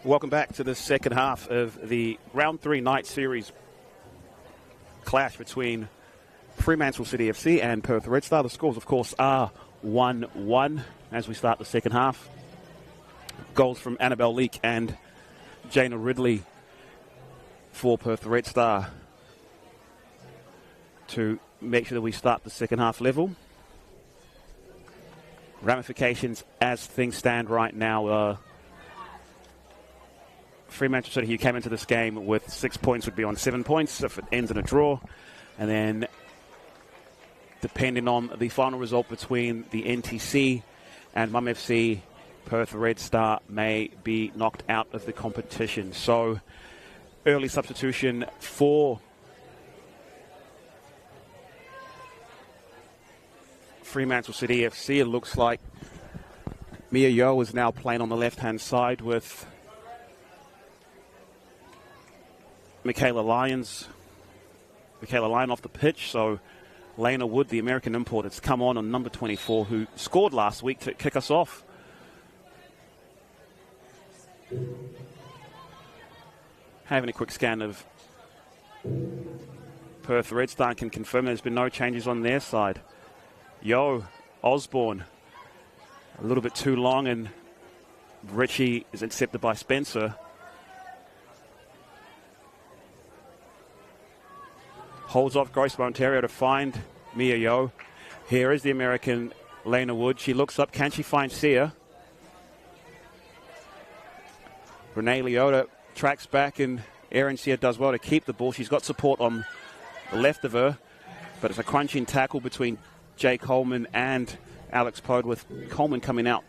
Welcome back to the second half of the Round 3 Night Series clash between Fremantle City FC and Perth RedStar. The scores, of course, are 1-1 as we start the second half. Goals from Annabelle Leake and Jaina Ridley for Perth RedStar to make sure that we start the second half level. Ramifications as things stand right now. Fremantle City, who came into this game with 6 points, would be on 7 points if it ends in a draw. And then, depending on the final result between the NTC and Mum FC, Perth RedStar may be knocked out of the competition. So, early substitution for Fremantle City FC. It looks like Mia Yeo is now playing on the left-hand side with Michaela Lyon off the pitch. So Lena Wood, the American import, has come on number 24, who scored last week to kick us off. Having a quick scan of Perth RedStar, can confirm there's been no changes on their side. Osborne, a little bit too long, and Richie is intercepted by Spencer. Holds off Grace Monterio to find Mia Yeo. Here is the American Lena Wood. She looks up. Can she find Sia? Renee Leota tracks back, and Erin Sia does well to keep the ball. She's got support on the left of her, but it's a crunching tackle between Jay Coleman and Alex Pode, with Coleman coming out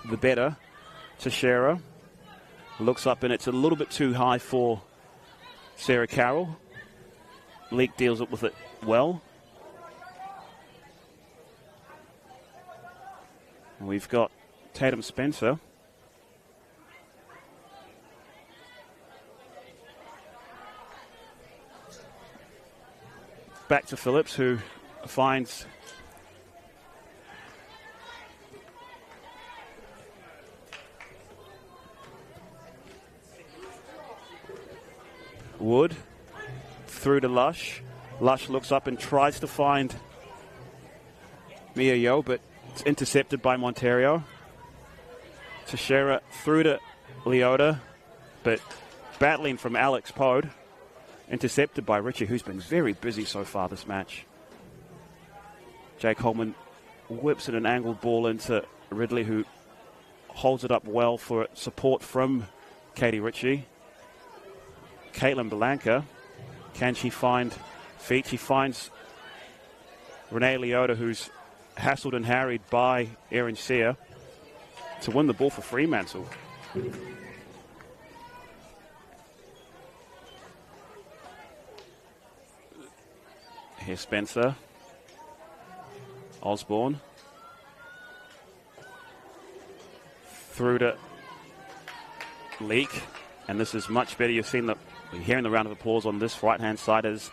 the better. Teixeira looks up, and it's a little bit too high for Sarah Carroll. Leake deals with it well. And we've got Tatum Spencer. Back to Phillips, who finds Wood through to Lush. Lush looks up and tries to find Mia Yeo, but it's intercepted by Monterio. Teixeira through to Leota, but battling from Alex Pode. Intercepted by Richie, who's been very busy so far this match. Jay Coleman whips it an angled ball into Ridley, who holds it up well for support from Katie Ritchie. Caitlin Belanca, can she find feet? She finds Renee Leota, who's hassled and harried by Erin Sia, to win the ball for Fremantle. Here's Spencer. Osborne. Through to Leake. And this is much better. You're hearing the round of applause on this right-hand side as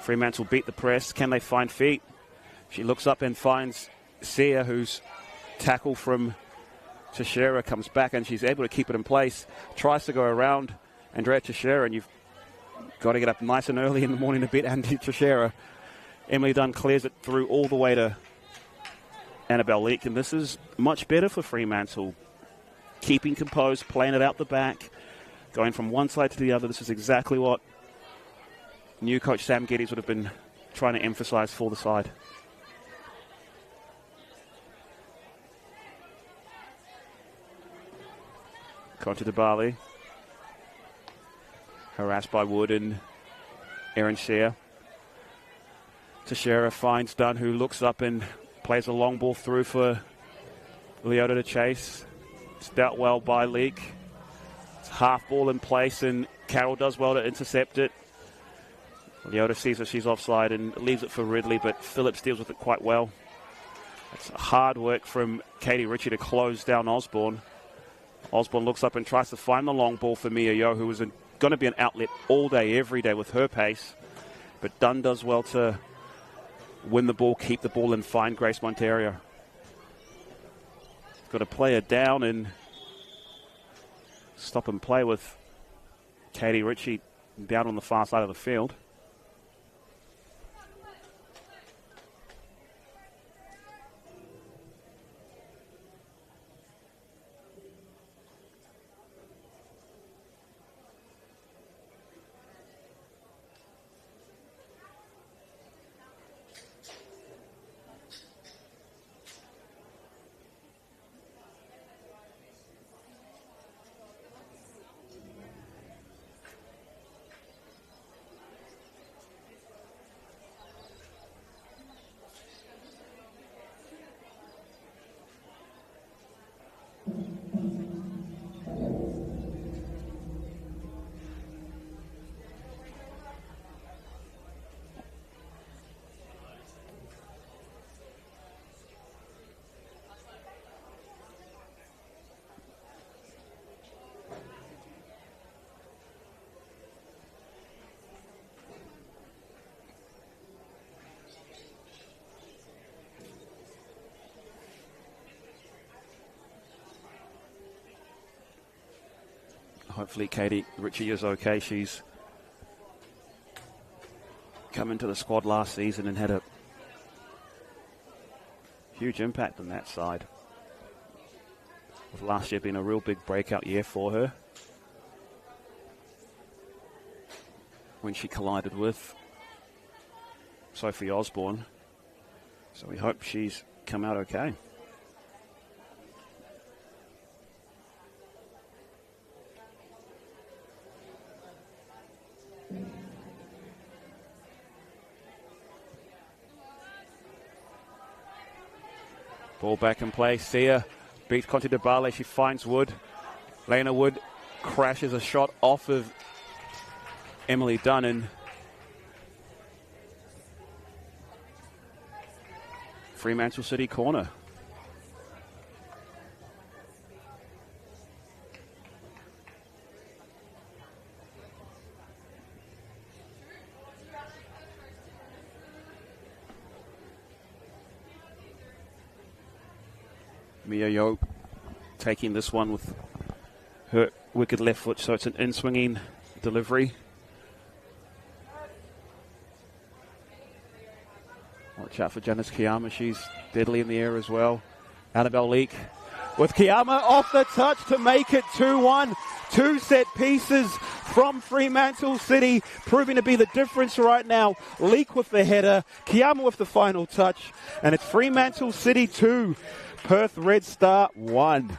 Fremantle beat the press. Can they find feet? She looks up and finds Sia, whose tackle from Teixeira comes back, and she's able to keep it in place. Tries to go around Andrea Teixeira, and you've got to get up nice and early in the morning to beat Andy Teixeira. Emily Dunn clears it through all the way to Annabelle Leake, and this is much better for Fremantle. Keeping composed, playing it out the back, going from one side to the other. This is exactly what new coach Sam Geddes would have been trying to emphasise for the side. Conte de Bali. Harassed by Wood and Erin Sia. Teixeira finds Dunn, who looks up and plays a long ball through for Leota to chase. It's dealt well by Leake. It's half ball in place, and Carroll does well to intercept it. Leota sees that she's offside and leaves it for Ridley, but Phillips deals with it quite well. It's hard work from Katie Ritchie to close down Osborne. Osborne looks up and tries to find the long ball for Mia Yeo, who is going to be an outlet all day, every day with her pace. But Dunn does well to win the ball, keep the ball, and find Grace Monterio. Got a player down, and stop and play with Katie Ritchie down on the far side of the field. Hopefully Katie Ritchie is okay. She's come into the squad last season and had a huge impact on that side. With last year being a real big breakout year for her, when she collided with Sophie Osborne. So we hope she's come out okay. Ball back in play. Sia beats Conti de Bale. She finds Wood. Lena Wood crashes a shot off of Emily Dunn. Fremantle City corner. Mia Yo taking this one with her wicked left foot, so it's an in-swinging delivery. Watch out for Janice Kiyama, she's deadly in the air as well. Annabelle Leake with Kiyama off the touch to make it 2-1. Two set pieces from Fremantle City, proving to be the difference right now. Leake with the header, Kiyama with the final touch, and it's Fremantle City 2. Perth RedStar 1.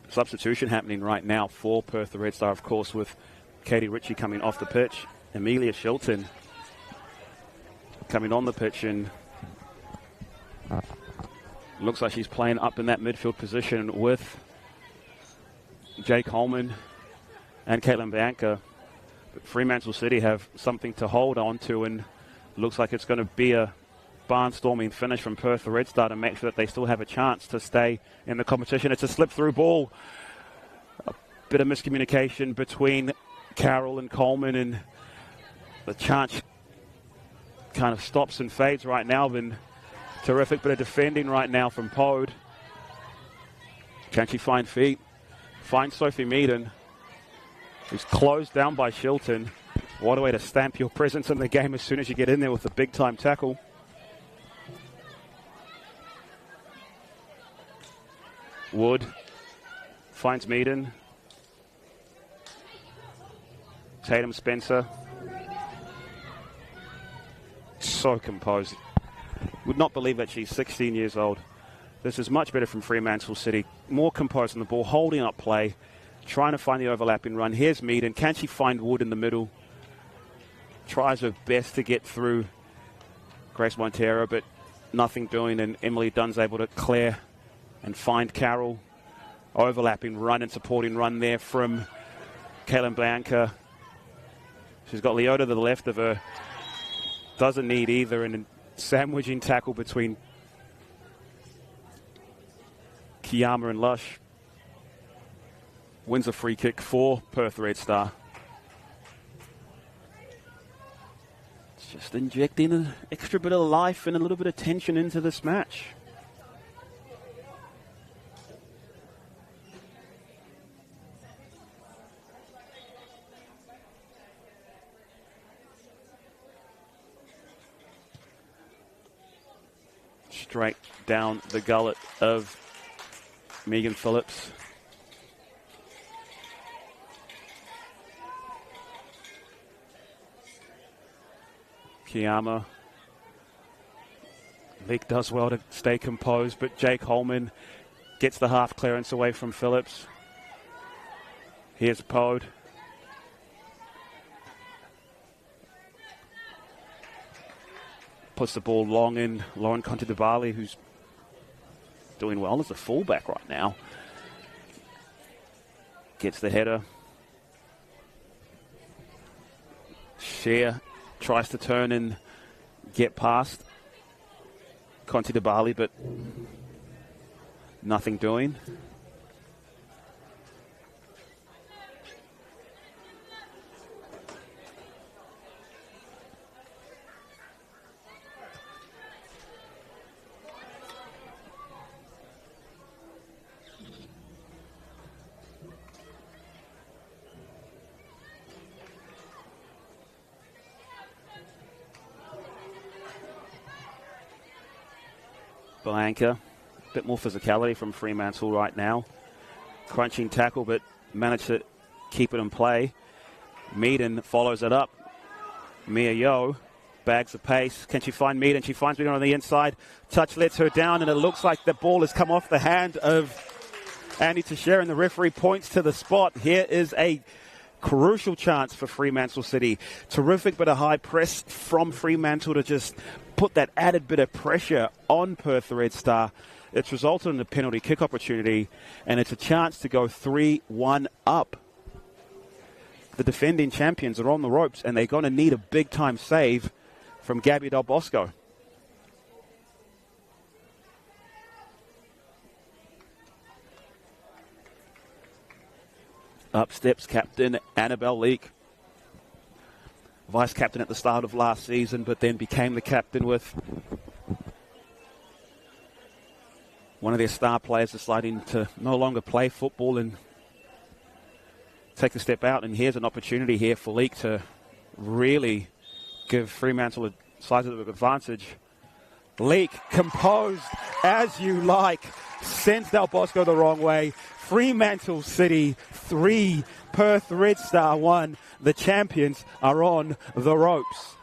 Substitution happening right now for Perth RedStar, of course, with Katie Ritchie coming off the pitch. Amelia Shilton coming on the pitch, and looks like she's playing up in that midfield position with Jay Coleman and Caitlin Bianca. But Fremantle City have something to hold on to, and looks like it's going to be a barnstorming finish from Perth RedStar to make sure that they still have a chance to stay in the competition. It's a slip-through ball. A bit of miscommunication between Carroll and Coleman, and the chance kind of stops and fades right now. Been terrific bit of defending right now from Pode. Can she find feet? Finds Sophie Meaden, who's closed down by Shilton. What a way to stamp your presence in the game as soon as you get in there with a big-time tackle. Wood finds Meaden. Tatum Spencer. So composed. Would not believe that she's 16 years old. This is much better from Fremantle City. More composed on the ball, holding up play, trying to find the overlapping run. Here's Meaden. Can she find Wood in the middle? Tries her best to get through Grace Montero, but nothing doing, and Emily Dunn's able to clear and find Carroll. Overlapping run and supporting run there from Caitlin Bianca. She's got Leota to the left of her. Doesn't need either. And a sandwiching tackle between Kiyama and Lush. Wins a free kick for Perth RedStar. It's just injecting an extra bit of life and a little bit of tension into this match. Straight down the gullet of Megan Phillips. Kiyama. Leek does well to stay composed, but Jake Holman gets the half clearance away from Phillips. Here's Pode. Puts the ball long in. Lauren Conte-Dubali, who's doing well as a fullback right now, gets the header. Cher tries to turn and get past Conte-Dubali, but nothing doing. Blanca, a bit more physicality from Fremantle right now. Crunching tackle, but managed to keep it in play. Meaden follows it up. Mia Yo bags the pace. Can she find Meaden? She finds Meaden on the inside. Touch lets her down, and it looks like the ball has come off the hand of Andy Teixeira, and the referee points to the spot. Here is a crucial chance for Fremantle City. Terrific bit of high press from Fremantle to just put that added bit of pressure on Perth RedStar. It's resulted in a penalty kick opportunity, and it's a chance to go 3-1 up. The defending champions are on the ropes, and they're going to need a big-time save from Gabby Del Bosco. Up steps captain Annabelle Leek. Vice captain at the start of last season, but then became the captain with one of their star players deciding to no longer play football and take a step out. And here's an opportunity here for Leek to really give Fremantle a sizable advantage. Leek, composed as you like, sends Del Bosco the wrong way. Fremantle City 3, Perth RedStar 1. The champions are on the ropes.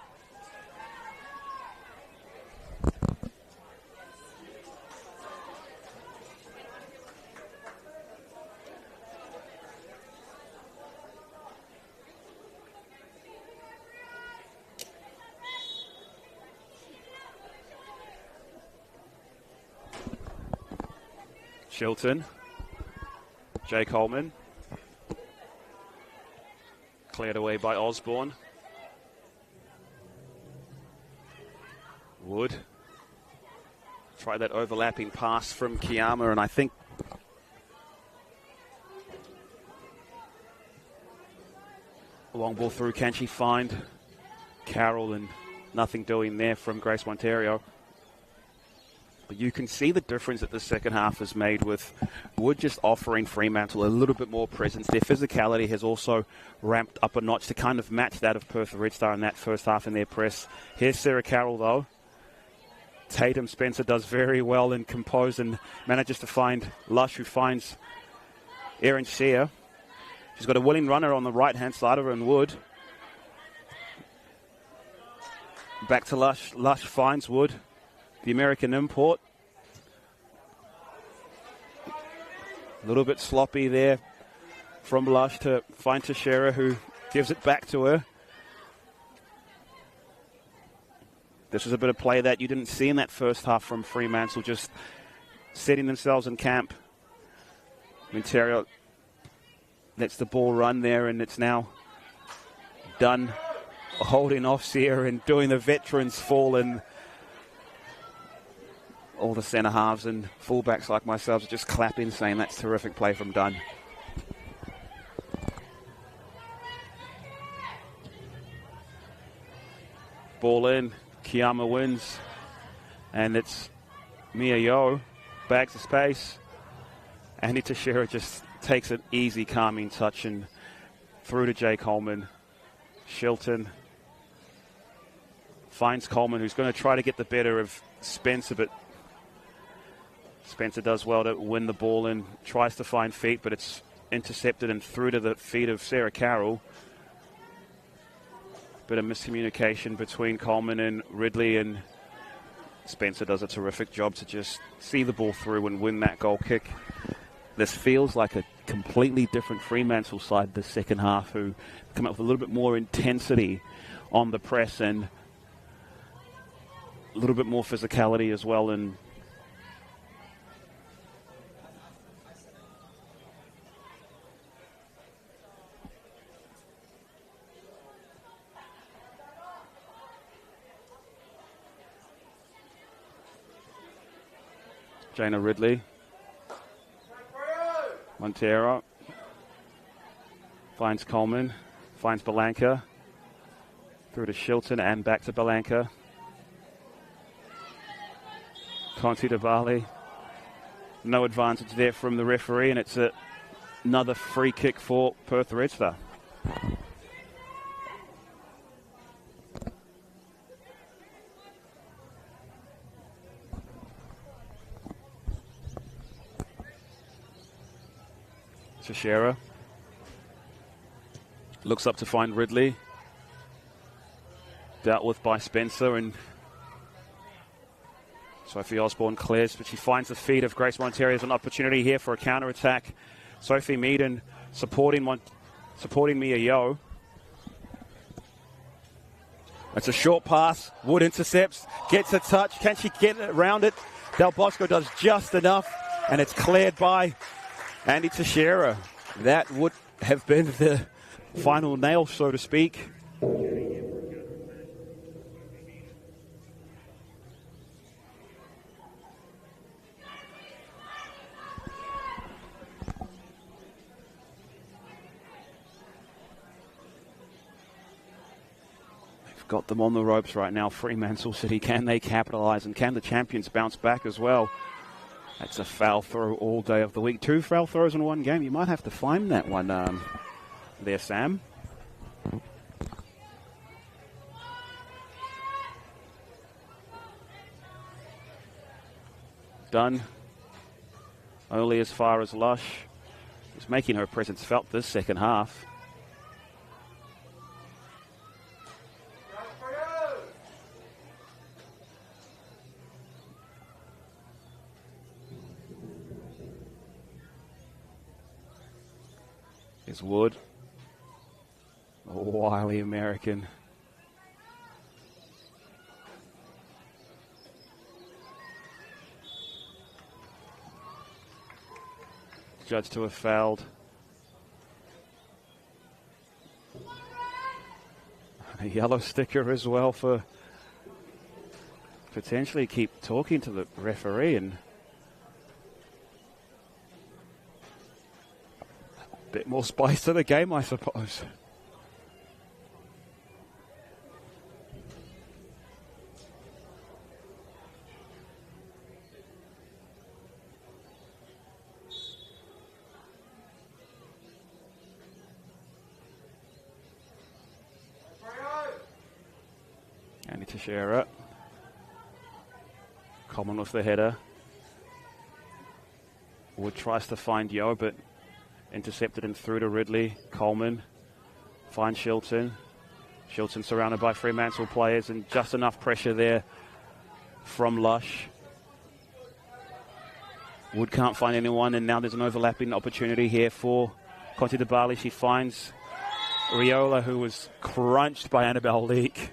Chilton. Jake Holman. Cleared away by Osborne. Wood. Try that overlapping pass from Kiyama, and I think long ball through. Can she find Carroll? And nothing doing there from Grace Monterio. But you can see the difference that the second half has made with Wood just offering Fremantle a little bit more presence. Their physicality has also ramped up a notch to kind of match that of Perth RedStar in that first half in their press. Here's Sarah Carroll, though. Tatum Spencer does very well and compose and manages to find Lush, who finds Erin Shea. She's got a willing runner on the right-hand side of her in Wood. Back to Lush. Lush finds Wood, the American import. A little bit sloppy there from Lush to find Teixeira, who gives it back to her. This was a bit of play that you didn't see in that first half from Fremantle, just setting themselves in camp. Monterio lets the ball run there, and it's now done holding off Sierra and doing the veterans fall, and all the centre halves and fullbacks like myself are just clapping, saying that's terrific play from Dunn. Ball in, Kiyama wins, and it's Mia Yo, bags of space. Andy Teixeira just takes an easy, calming touch and through to Jay Coleman. Shilton finds Coleman, who's going to try to get the better of Spencer, but Spencer does well to win the ball and tries to find feet, but it's intercepted and through to the feet of Sarah Carroll. Bit of miscommunication between Coleman and Ridley, and Spencer does a terrific job to just see the ball through and win that goal kick. This feels like a completely different Fremantle side the second half, who come up with a little bit more intensity on the press and a little bit more physicality as well. And Jana Ridley, Montero finds Coleman, finds Belanca, through to Shilton and back to Belanca. Conti de Bali, no advantage there from the referee, and it's another free kick for Perth RedStar. Teixeira looks up to find Ridley, dealt with by Spencer, and Sophie Osborne clears, but she finds the feet of Grace Montero. There's an opportunity here for a counter-attack. Sophie Meaden supporting Mia Yo. It's a short pass. Wood intercepts, gets a touch. Can she get around it? Del Bosco does just enough, and it's cleared by Andy Teixeira. That would have been the final nail, so to speak. They've got them on the ropes right now, Fremantle City. Can they capitalise, and can the champions bounce back as well? That's a foul throw all day of the week. 2 foul throws in one game. You might have to find that one there, Sam. Dunn, only as far as Lush. Is making her presence felt this second half. Is Wood, a wily American. Judged to have fouled. A yellow sticker as well for potentially keep talking to the referee, and a bit more spice to the game, I suppose. Andy Teixeira. Coleman with the header. Wood tries to find Yo, but intercepted and through to Ridley. Coleman finds Shilton. Shilton surrounded by Fremantle players, and just enough pressure there from Lush. Wood can't find anyone, and now there's an overlapping opportunity here for Conti de Bali. She finds Riola, who was crunched by Annabelle Leake.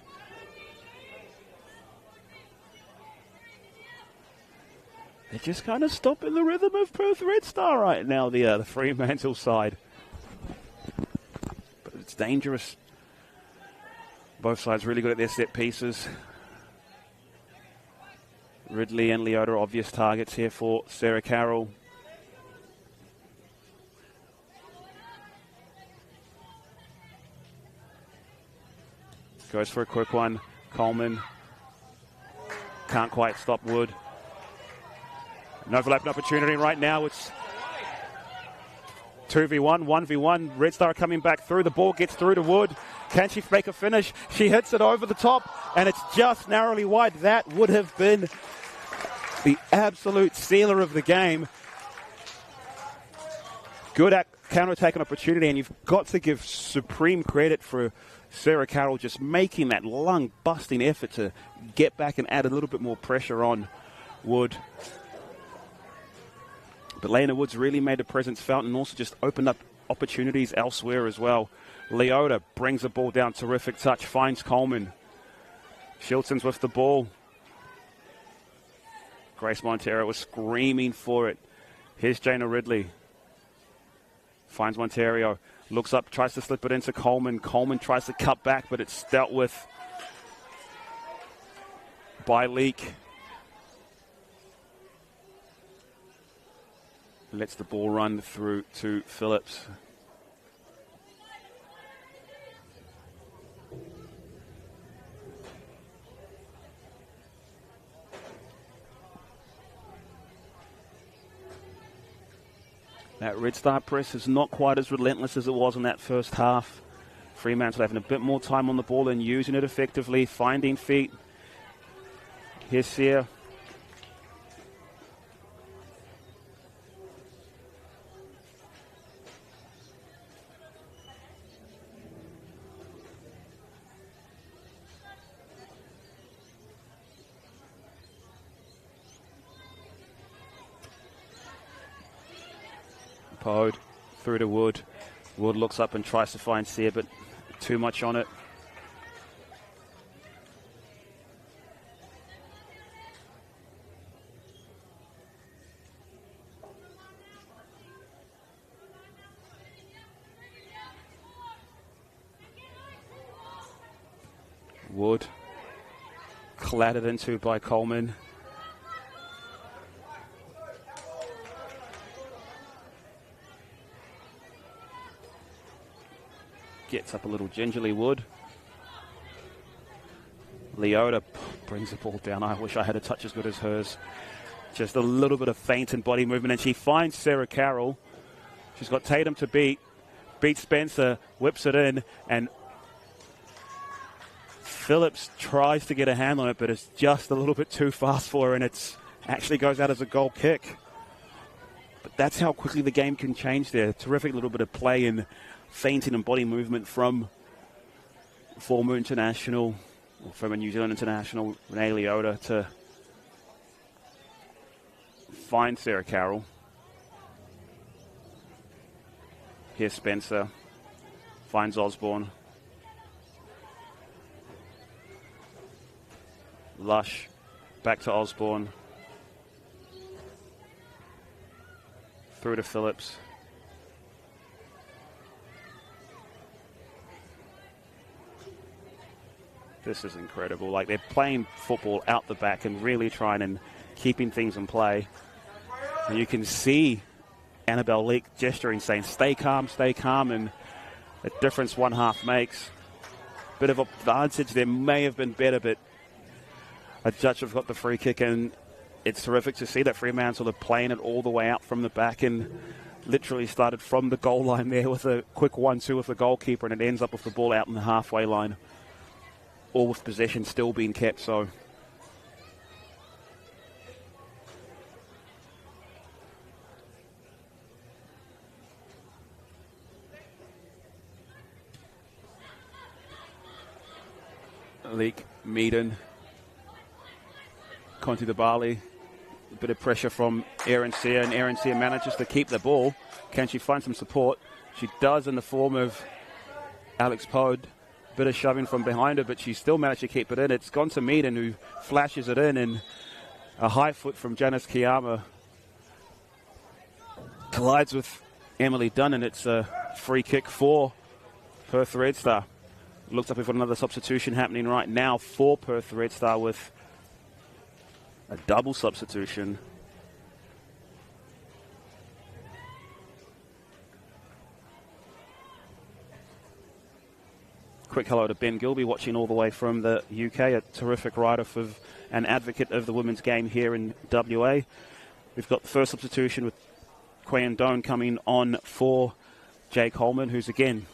They're just kind of stopping the rhythm of Perth RedStar right now, the Fremantle side. But it's dangerous Both sides really good at their set pieces. Ridley and Leota obvious targets here for Sarah Carroll. Goes for a quick one. Coleman can't quite stop Wood. An overlapping opportunity right now. It's 2v1, 1v1. Red Star coming back through. The ball gets through to Wood. Can she make a finish? She hits it over the top, and it's just narrowly wide. That would have been the absolute sealer of the game. Good at counter-attack opportunity, and you've got to give supreme credit for Sarah Carroll just making that lung-busting effort to get back and add a little bit more pressure on Wood. But Lena Woods really made a presence felt and also just opened up opportunities elsewhere as well. Leota brings the ball down, terrific touch, finds Coleman. Shilton's with the ball. Grace Montero was screaming for it. Here's Jana Ridley. Finds Monterio. Looks up, tries to slip it into Coleman. Coleman tries to cut back, but it's dealt with by Leak. Lets the ball run through to Phillips. That Red Star press is not quite as relentless as it was in that first half. Fremantle having a bit more time on the ball and using it effectively, finding feet. Here's Sear. Pode through to Wood. Wood looks up and tries to find Sear, but too much on it. Wood clattered into by Coleman. Gets up a little gingerly, Wood. Leota brings the ball down. I wish I had a touch as good as hers. Just a little bit of feint and body movement, and she finds Sarah Carroll. She's got Tatum to beat. Beats Spencer, whips it in, and Phillips tries to get a hand on it, but it's just a little bit too fast for her, and it actually goes out as a goal kick. But that's how quickly the game can change there. Terrific little bit of play and feinting and body movement from former international, or from a New Zealand international, Renee Leota, to find Sarah Carroll. Here's Spencer. Finds Osborne. Lush. Back to Osborne. Through to Phillips. This is incredible. Like, they're playing football out the back and really trying and keeping things in play. And you can see Annabelle Leake gesturing, saying, stay calm, and the difference one half makes. Bit of advantage there may have been better, but a judge have got the free kick, and it's terrific to see that Fremantle are playing it all the way out from the back and literally started from the goal line there with a quick 1-2 with the goalkeeper, and it ends up with the ball out in the halfway line. All with possession still being kept, so Leak, Meaden, Conti DeBali, a bit of pressure from Erin Sear, and Erin Sear manages to keep the ball. Can she find some support? She does, in the form of Alex Pode. Bit of shoving from behind her, but she still managed to keep it in. It's gone to Meaden, who flashes it in, and a high foot from Janice Kiyama collides with Emily Dunn, and it's a free kick for Perth RedStar. Looks like we've got another substitution happening right now for Perth RedStar with a double substitution. Quick hello to Ben Gilby, watching all the way from the UK, a terrific writer of an advocate of the women's game here in WA. We've got the first substitution with Quyen Doan coming on for Jake Holman, who's again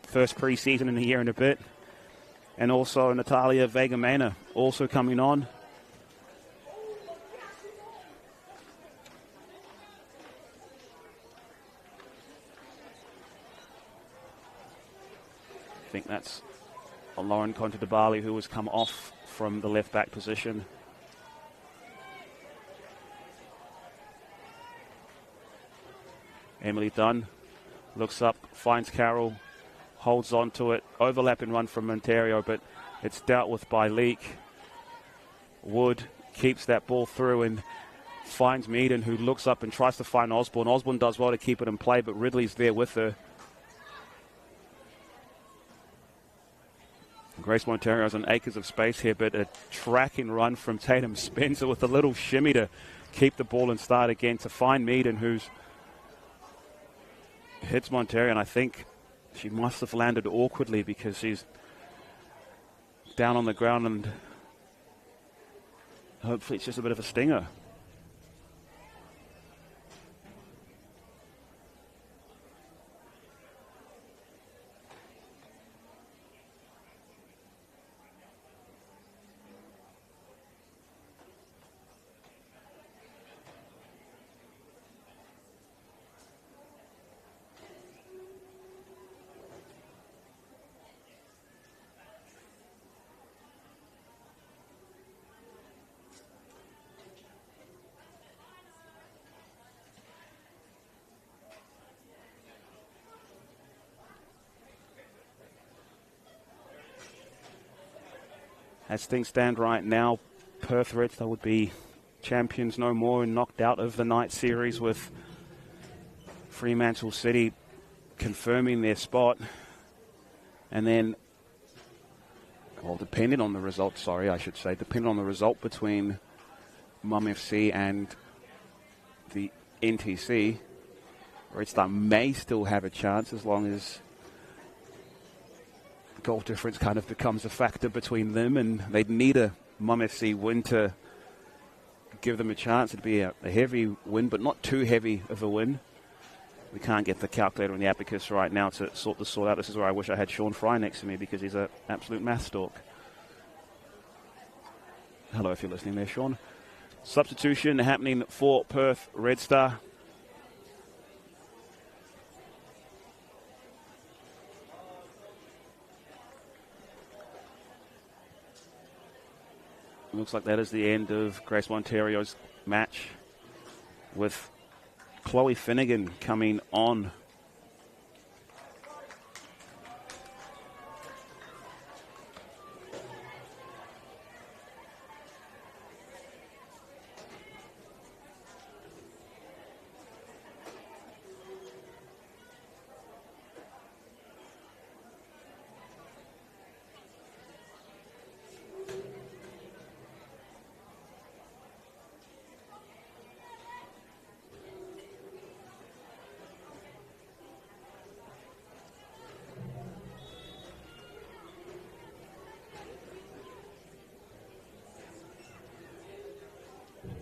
first pre-season in a year and a bit. And also Natalia Vega-Mena also coming on. I think that's Lauren Contadabali, who has come off from the left back position. Emily Dunn looks up, finds Carroll, holds on to it, overlapping run from Ontario, but it's dealt with by Leake. Wood keeps that ball through and finds Meaden, who looks up and tries to find Osborne. Osborne does well to keep it in play, but Ridley's there with her. Grace Monteiro has an acres of space here, but a tracking run from Tatum Spencer with a little shimmy to keep the ball and start again to find Meaden, who's hits Monteiro, and I think she must have landed awkwardly because she's down on the ground, and hopefully it's just a bit of a stinger. As things stand right now, Perth RedStar would be champions no more and knocked out of the night series, with Fremantle City confirming their spot. And then, well, depending on the result, depending on the result between Mum FC and the NTC, RedStar may still have a chance as long as goal difference kind of becomes a factor between them, and they'd need a Mum FC win to give them a chance. It'd be a heavy win, but not too heavy of a win. We can't get the calculator on the abacus right now to sort this out. This is where I wish I had Sean Fry next to me, because he's an absolute math dork. Hello, if you're listening there, Sean. Substitution happening for Perth RedStar. Looks like that is the end of Grace Monterio's match, with Chloe Finnegan coming on.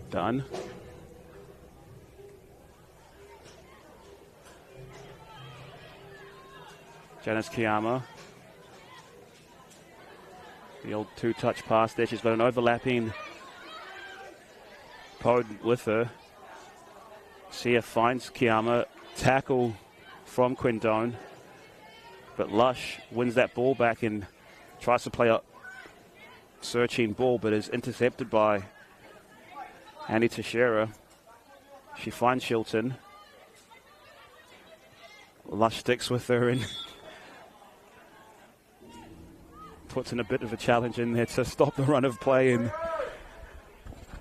Done. Janice Kiyama. The old two-touch pass there. She's got an overlapping Pod with her. Sia finds Kiyama. Tackle from Quindone. But Lush wins that ball back and tries to play a searching ball, but is intercepted by Annie Teixeira. She finds Shilton. Lush sticks with her and puts in a bit of a challenge in there to stop the run of play and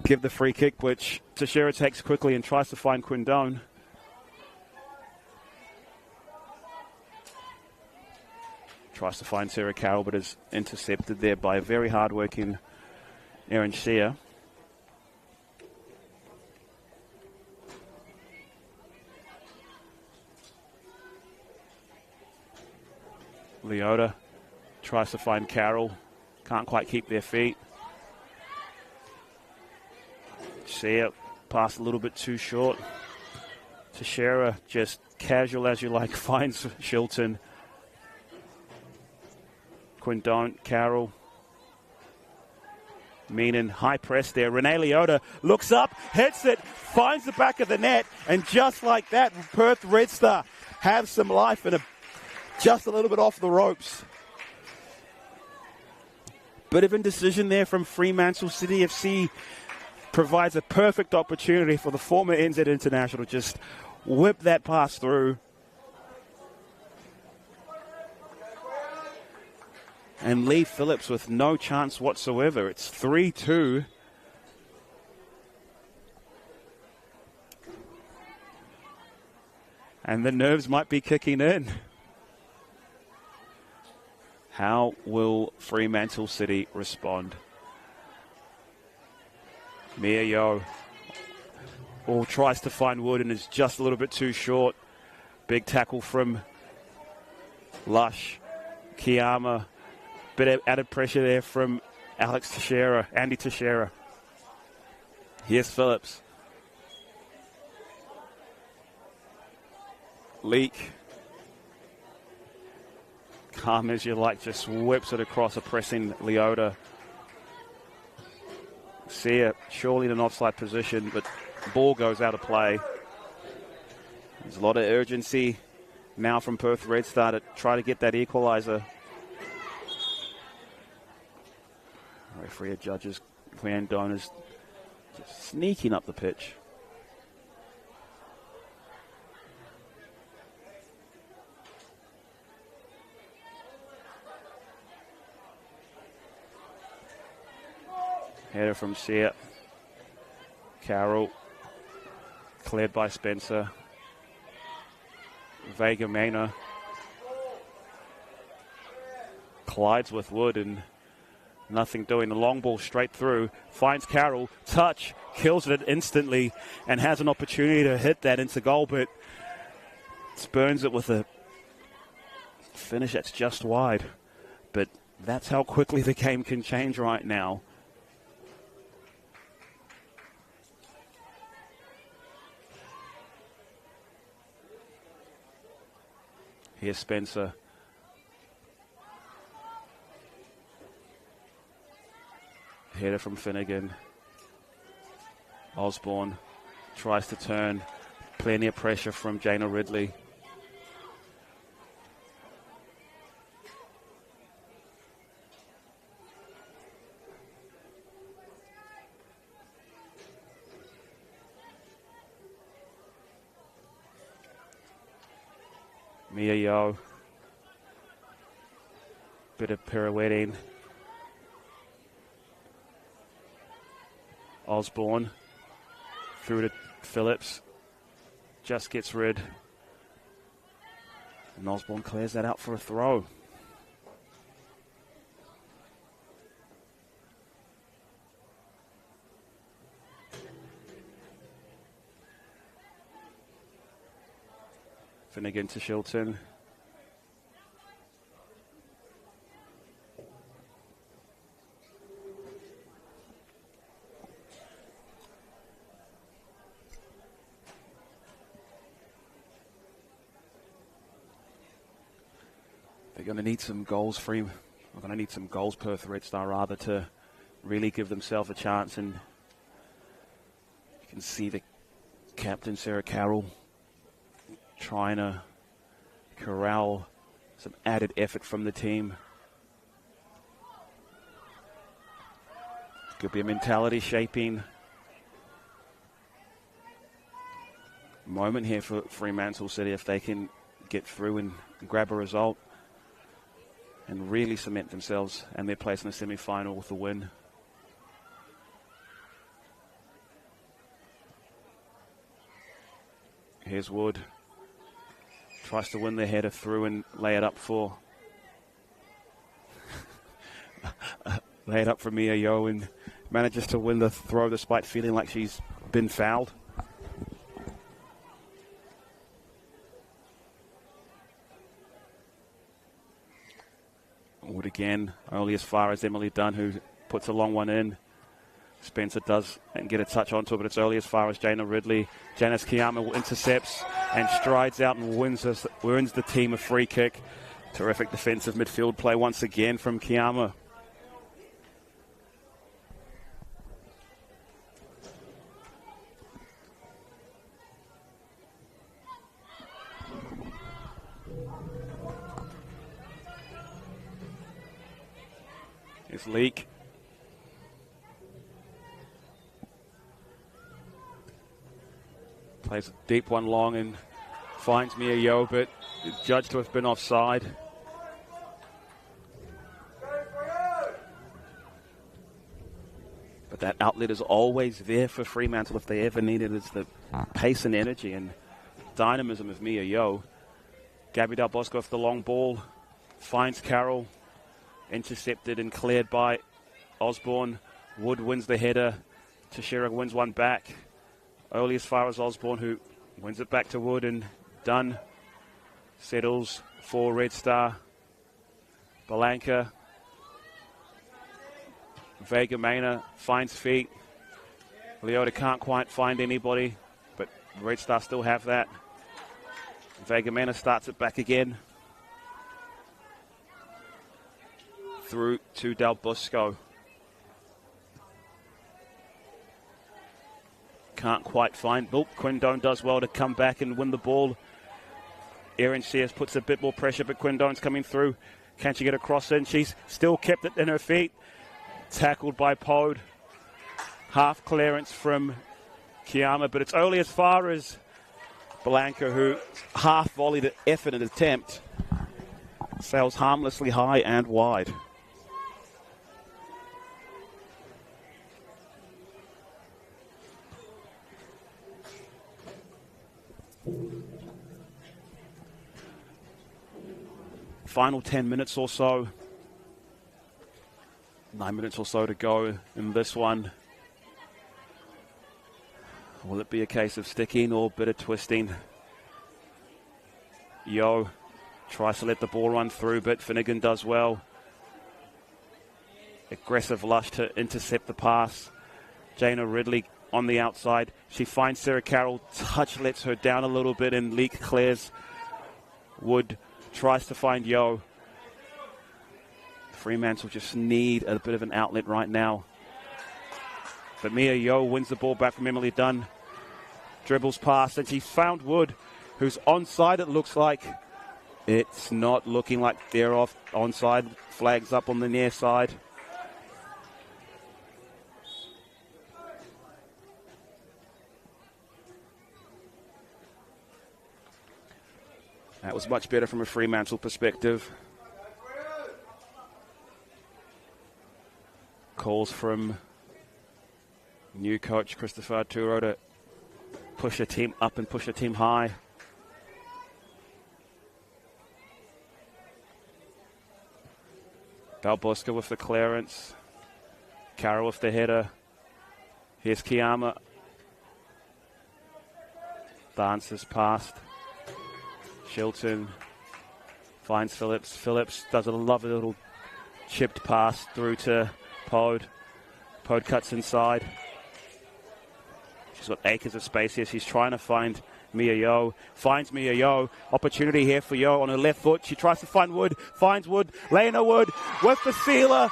give the free kick, which Teixeira takes quickly and tries to find Quindone. Tries to find Sarah Carroll, but is intercepted there by a very hard-working Erin Shea. Leota tries to find Carroll. Can't quite keep their feet. Shea passed a little bit too short. Teixeira, just casual as you like, finds Shilton. Quindon, Carroll. Meenan, high press there. Renee Leota looks up, hits it, finds the back of the net, and just like that, Perth RedStar have some life and just a little bit off the ropes. Bit of indecision there from Fremantle. City FC provides a perfect opportunity for the former NZ international to just whip that pass through. And Lee Phillips with no chance whatsoever. It's 3-2. And the nerves might be kicking in. How will Fremantle City respond? Mia Yo tries to find Wood and is just a little bit too short. Big tackle from Lush. Kiyama. Bit of added pressure there from Andy Teixeira. Here's Phillips. Leak. Calm as you like, just whips it across a pressing Leota. Sia surely in an offside position, but ball goes out of play. There's a lot of urgency now from Perth RedStar to try to get that equaliser. Referee judges Quindon is just sneaking up the pitch. Header from Sia. Carroll. Cleared by Spencer. Vega Mena. Collides with Wood and nothing doing. The long ball straight through. Finds Carroll. Touch. Kills it instantly and has an opportunity to hit that into goal, but spurns it with a finish that's just wide. But that's how quickly the game can change right now. Here's Spencer. Header from Finnegan. Osborne tries to turn. Plenty of pressure from Jana Ridley. Mia Yo. Bit of pirouetting. Osborne through to Phillips. Just gets rid. And Osborne clears that out for a throw. Finnegan to Shilton. They're going to need some goals We're going to need some goals, Perth RedStar, rather, to really give themselves a chance. And you can see the captain, Sarah Carroll, trying to corral some added effort from the team. Could be a mentality shaping moment here for Fremantle City if they can get through and grab a result and really cement themselves and their place in the semi-final with a win. Here's Wood. Tries to win the header through and lay it up for laid up for Mia Yeo and manages to win the throw despite feeling like she's been fouled. Wood again, only as far as Emily Dunn, who puts a long one in. Spencer does and get a touch onto it, but it's only as far as Jana Ridley. Janice Kiyama intercepts and strides out and wins the team a free kick. Terrific defensive midfield play once again from Kiyama. Here's Leak. Plays a deep one long and finds Mia Yeo, but judged to have been offside. But that outlet is always there for Fremantle if they ever need it. It's the pace and energy and dynamism of Mia Yeo. Gabby Del Bosco with the long ball. Finds Carroll. Intercepted and cleared by Osborne. Wood wins the header. Tashira wins one back. Only as far as Osborne, who wins it back to Wood, and Dunn settles for Red Star. Balanka. Vega Mena finds feet. Leota can't quite find anybody, but Red Star still have that. Vega Mena starts it back again. Through to Del Bosco. Can't quite find. Oh, Quindone does well to come back and win the ball. Erin Sears puts a bit more pressure, but Quindone's coming through. Can she get a cross in? She's still kept it in her feet. Tackled by Pode. Half clearance from Kiyama, but it's only as far as Blanca, who half volleyed an effort and attempt. Sails harmlessly high and wide. Final 10 minutes or so. 9 minutes or so to go in this one. Will it be a case of sticking or a bit of twisting? Yeo tries to let the ball run through, but Finnegan does well. Aggressive Lush to intercept the pass. Jana Ridley on the outside. She finds Sarah Carroll. Touch lets her down a little bit and Leak clears. Wood tries to find Yeo. Fremantle just need a bit of an outlet right now. But Mia Yeo wins the ball back from Emily Dunn. Dribbles past and she found Wood, who's onside, it looks like. It's not looking like they're off onside. Flags up on the near side. That was much better from a Fremantle perspective. Calls from new coach Christopher Arturo to push a team up and push a team high. Del Bosco with the clearance. Carroll with the header. Here's Kiyama. Dances past. Shilton finds Phillips. Phillips does a lovely little chipped pass through to Pode. Pode cuts inside. She's got acres of space here. She's trying to find Mia Yeo. Finds Mia Yeo. Opportunity here for Yeo on her left foot. She tries to find Wood. Finds Wood. Lena Wood with the sealer.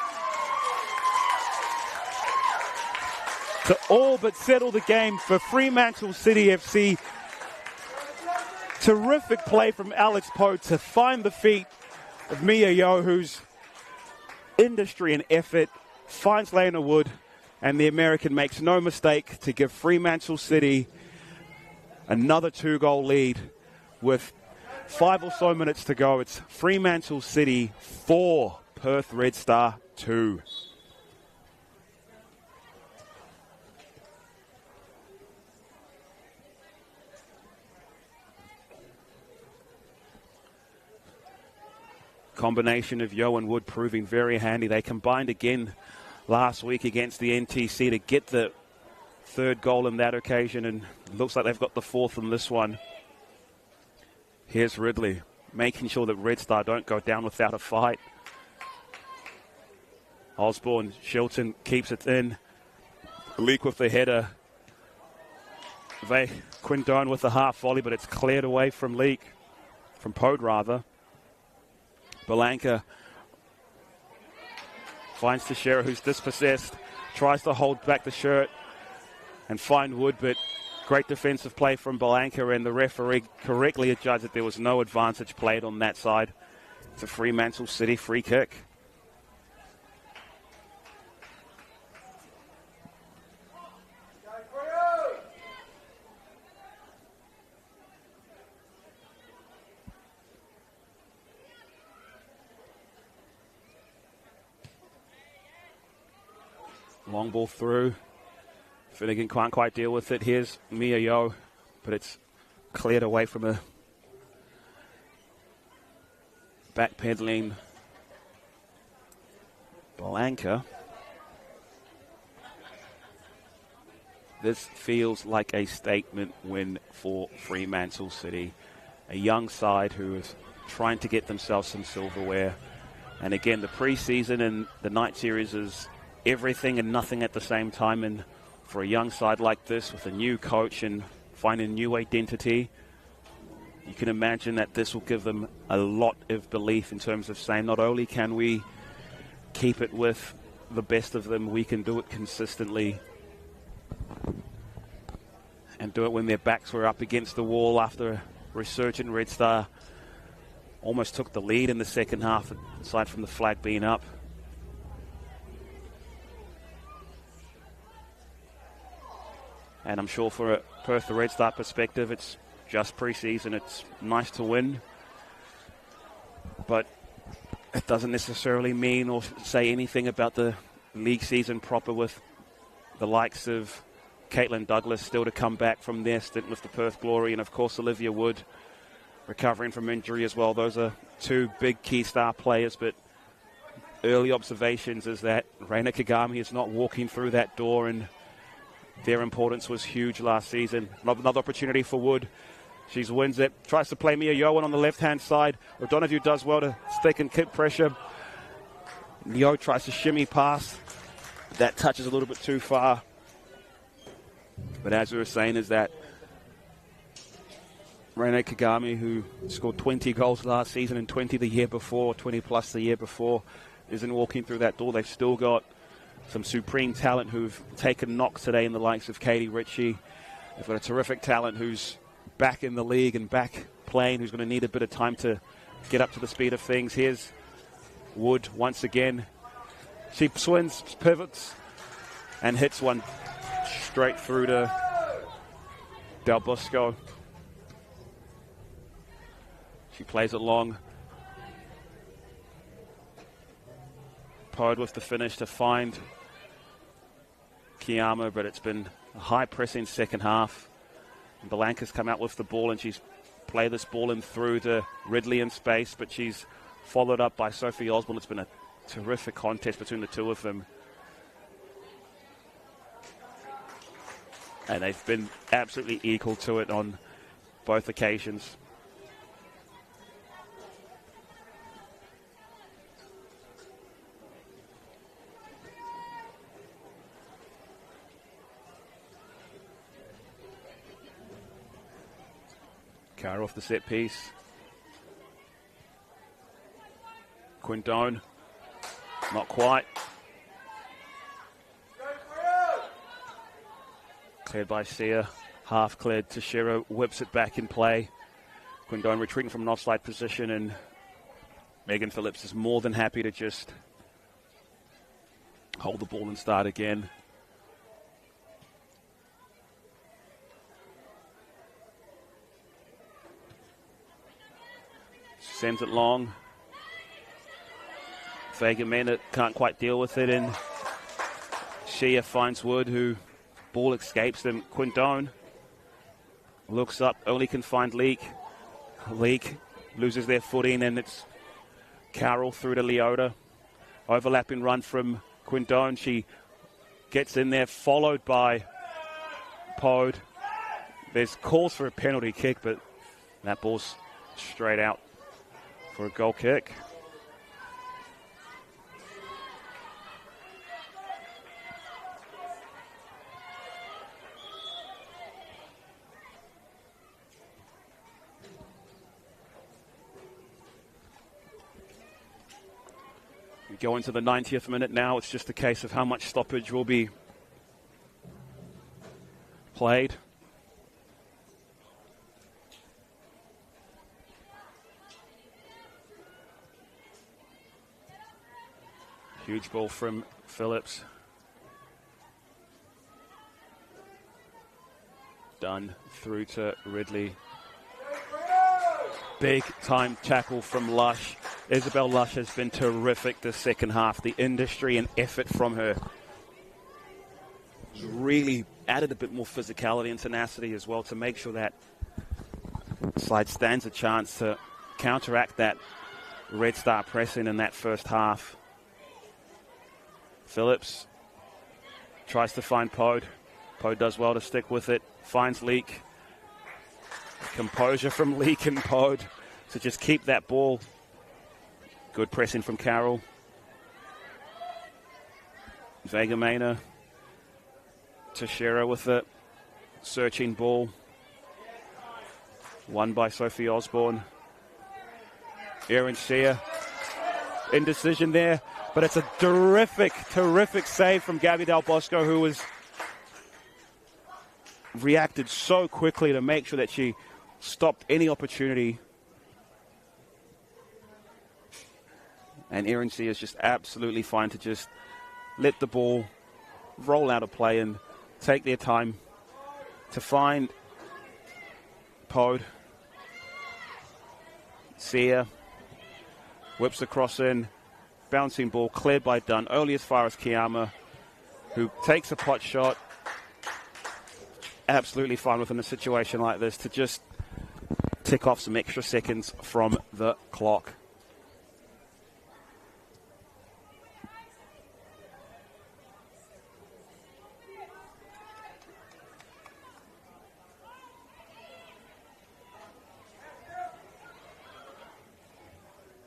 To all but settle the game for Fremantle City FC. Terrific play from Alex Pode to find the feet of Mia Yeo, whose industry and effort finds Lena Wood, and the American makes no mistake to give Fremantle City another 2-goal lead with 5 or so minutes to go. It's Fremantle City 4, Perth RedStar 2. Combination of Yeo and Wood proving very handy. They combined again last week against the NTC to get the third goal in that occasion, and it looks like they've got the fourth in this one. Here's Ridley, making sure that Red Star don't go down without a fight. Osborne, Shilton keeps it in. Leak with the header. Quindone with the half volley, but it's cleared away from Leak. From Pode, rather. Belanca finds Teixeira, who's dispossessed. Tries to hold back the shirt and find Wood, but great defensive play from Belanca, and the referee correctly adjudged that there was no advantage played on that side. It's a Fremantle City free kick. Long ball through. Finnegan can't quite deal with it. Here's Mia Yo, but it's cleared away from a backpedaling Belanca. This feels like a statement win for Fremantle City. A young side who is trying to get themselves some silverware. And again, the preseason and the night series is everything and nothing at the same time, and for a young side like this with a new coach and finding a new identity, you can imagine that this will give them a lot of belief in terms of saying not only can we keep it with the best of them, we can do it consistently and do it when their backs were up against the wall after a resurgent Red Star almost took the lead in the second half, aside from the flag being up. And I'm sure for a Perth RedStar perspective, it's just pre-season. It's nice to win, but it doesn't necessarily mean or say anything about the league season proper, with the likes of Caitlin Douglas still to come back from their stint with the Perth Glory, and of course Olivia Wood recovering from injury as well. Those are two big key star players, but early observations is that Reina Kagami is not walking through that door, and their importance was huge last season. Another opportunity for Wood. She wins it, tries to play Mia Yowan on the left-hand side. O'Donoghue does well to stick and keep pressure. Yo tries to shimmy past. That touches a little bit too far. But as we were saying, is that Reina Kagami, who scored 20 goals last season and 20 the year before, 20 plus the year before, isn't walking through that door. They've still got some supreme talent who've taken knocks today in the likes of Katie Ritchie. They've got a terrific talent who's back in the league and back playing, who's going to need a bit of time to get up to the speed of things. Here's Wood once again. She swings, pivots, and hits one straight through to Del Busco. She plays it long. Pode with the finish to find Kiyama, but it's been a high pressing second half. And Belanca's come out with the ball, and she's played this ball in through to Ridley in space, but she's followed up by Sophie Osborne. It's been a terrific contest between the two of them. And they've been absolutely equal to it on both occasions. Cara off the set piece. Quindone, not quite. Cleared by Sia, half cleared. Teixeira whips it back in play. Quindone retreating from an offside position, and Megan Phillips is more than happy to just hold the ball and start again. Sends it long. Vega Mena can't quite deal with it, and Shia finds Wood, who ball escapes them. Quindone looks up, only can find Leak. Leak loses their footing, and it's Carroll through to Leota. Overlapping run from Quindone, she gets in there, followed by Pode. There's calls for a penalty kick, but that ball's straight out for a goal kick. We go into the 90th minute now. It's just a case of how much stoppage will be played. Huge ball from Phillips. Done through to Ridley. Big time tackle from Lush. Isabel Lush has been terrific this second half. The industry and effort from her really added a bit more physicality and tenacity as well to make sure that side stands a chance to counteract that Red Star pressing in that first half. Phillips tries to find Pode. Pode does well to stick with it. Finds Leak. Composure from Leak and Pode to just keep that ball. Good pressing from Carroll. Vega Mena. Teixeira with the searching ball. Won by Sophie Osborne. Erin Shea. Indecision there. But it's a terrific save from Gabby Del Bosco, who was reacted so quickly to make sure that she stopped any opportunity. And Erin C is just absolutely fine to just let the ball roll out of play and take their time to find Pode. Sia whips across in. Bouncing ball cleared by Dunn, only as far as Kiyama, who takes a pot shot. Absolutely fine within a situation like this to just tick off some extra seconds from the clock.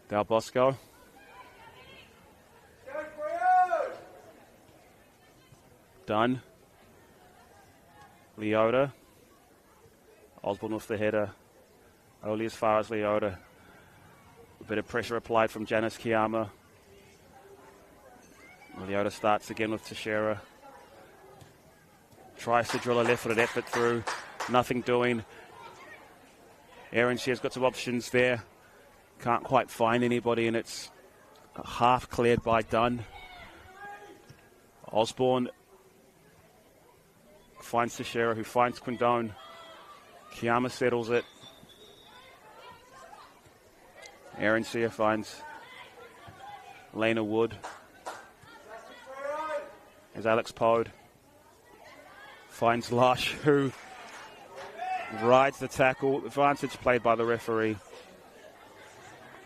Del Bosco. Dunn. Leota. Osborne with the header. Only as far as Leota. A bit of pressure applied from Janice Kiyama. Leota starts again with Teixeira. Tries to drill a left-footed effort through. Nothing doing. Erin Shear's got some options there. Can't quite find anybody, and it's half cleared by Dunn. Osborne finds Teixeira, who finds Quindone. Kiyama settles it. Erin Sear finds Lena Wood. As Alex Pode finds Lush, who rides the tackle. Advantage played by the referee.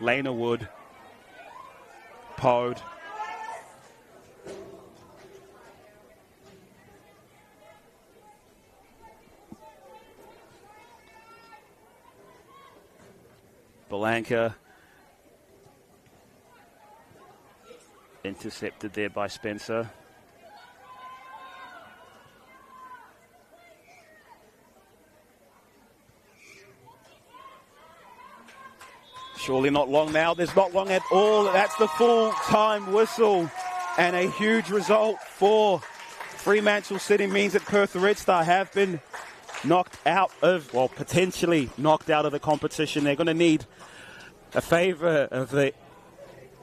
Lena Wood. Pode. Belanca. Intercepted there by Spencer. Surely not long now. There's not long at all. That's the full-time whistle. And a huge result for Fremantle City means that Perth RedStar have been knocked out of, well, potentially knocked out of the competition. They're going to need a favour of the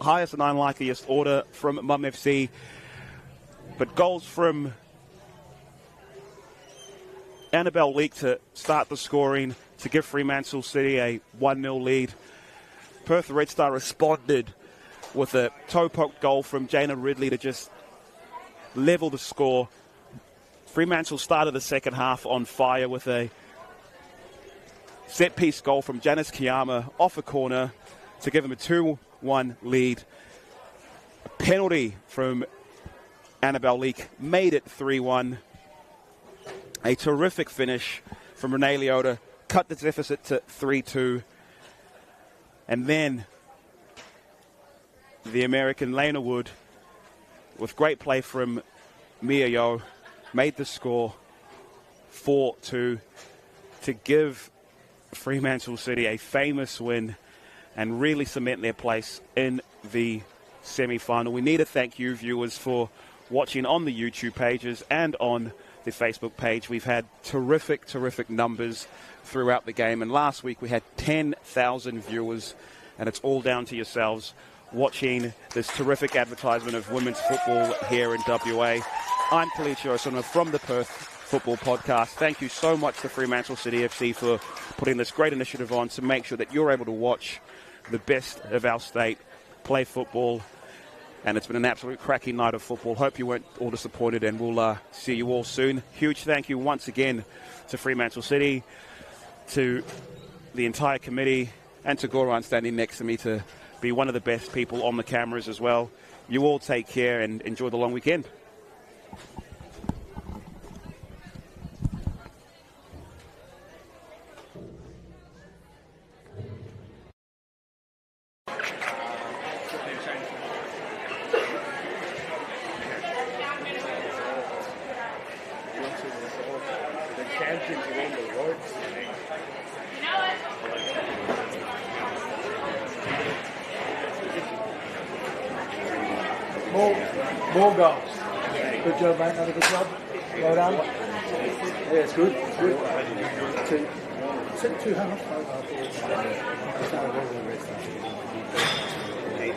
highest and unlikeliest order from Mum FC. But goals from Annabelle Leak to start the scoring to give Fremantle City a 1-0 lead. Perth RedStar responded with a toe-poke goal from Jana Ridley to just level the score. Fremantle started the second half on fire with a set-piece goal from Janice Kiyama off a corner to give them a 2-1 lead. A penalty from Annabelle Leake made it 3-1. A terrific finish from Renee Liotta, cut the deficit to 3-2. And then the American Lena Wood, with great play from Mia Yo, made the score 4-2 to give Fremantle City a famous win and really cement their place in the semi-final. We need to thank you, viewers, for watching on the YouTube pages and on the Facebook page. We've had terrific numbers throughout the game, and last week we had 10,000 viewers, and it's all down to yourselves watching this terrific advertisement of women's football here in WA. I'm Kalichio Osuna from the Perth Football Podcast. Thank you so much to Fremantle City FC for putting this great initiative on to make sure that you're able to watch the best of our state play football. And it's been an absolute cracking night of football. Hope you weren't all disappointed, and we'll see you all soon. Huge thank you once again to Fremantle City, to the entire committee, and to Goran standing next to me to be one of the best people on the cameras as well. You all take care and enjoy the long weekend. More goals. Good job, mate. Another good job. Well done. Yeah, it's good. It's good. Two halves. They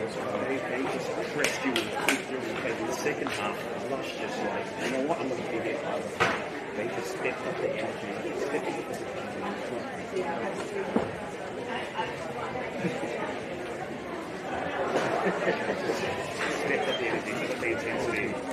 just pressed you and pushed you in the second half. Lush just like, you know what, I'm going to give it. They just stepped up the energy. Stepped up the energy, the intensity.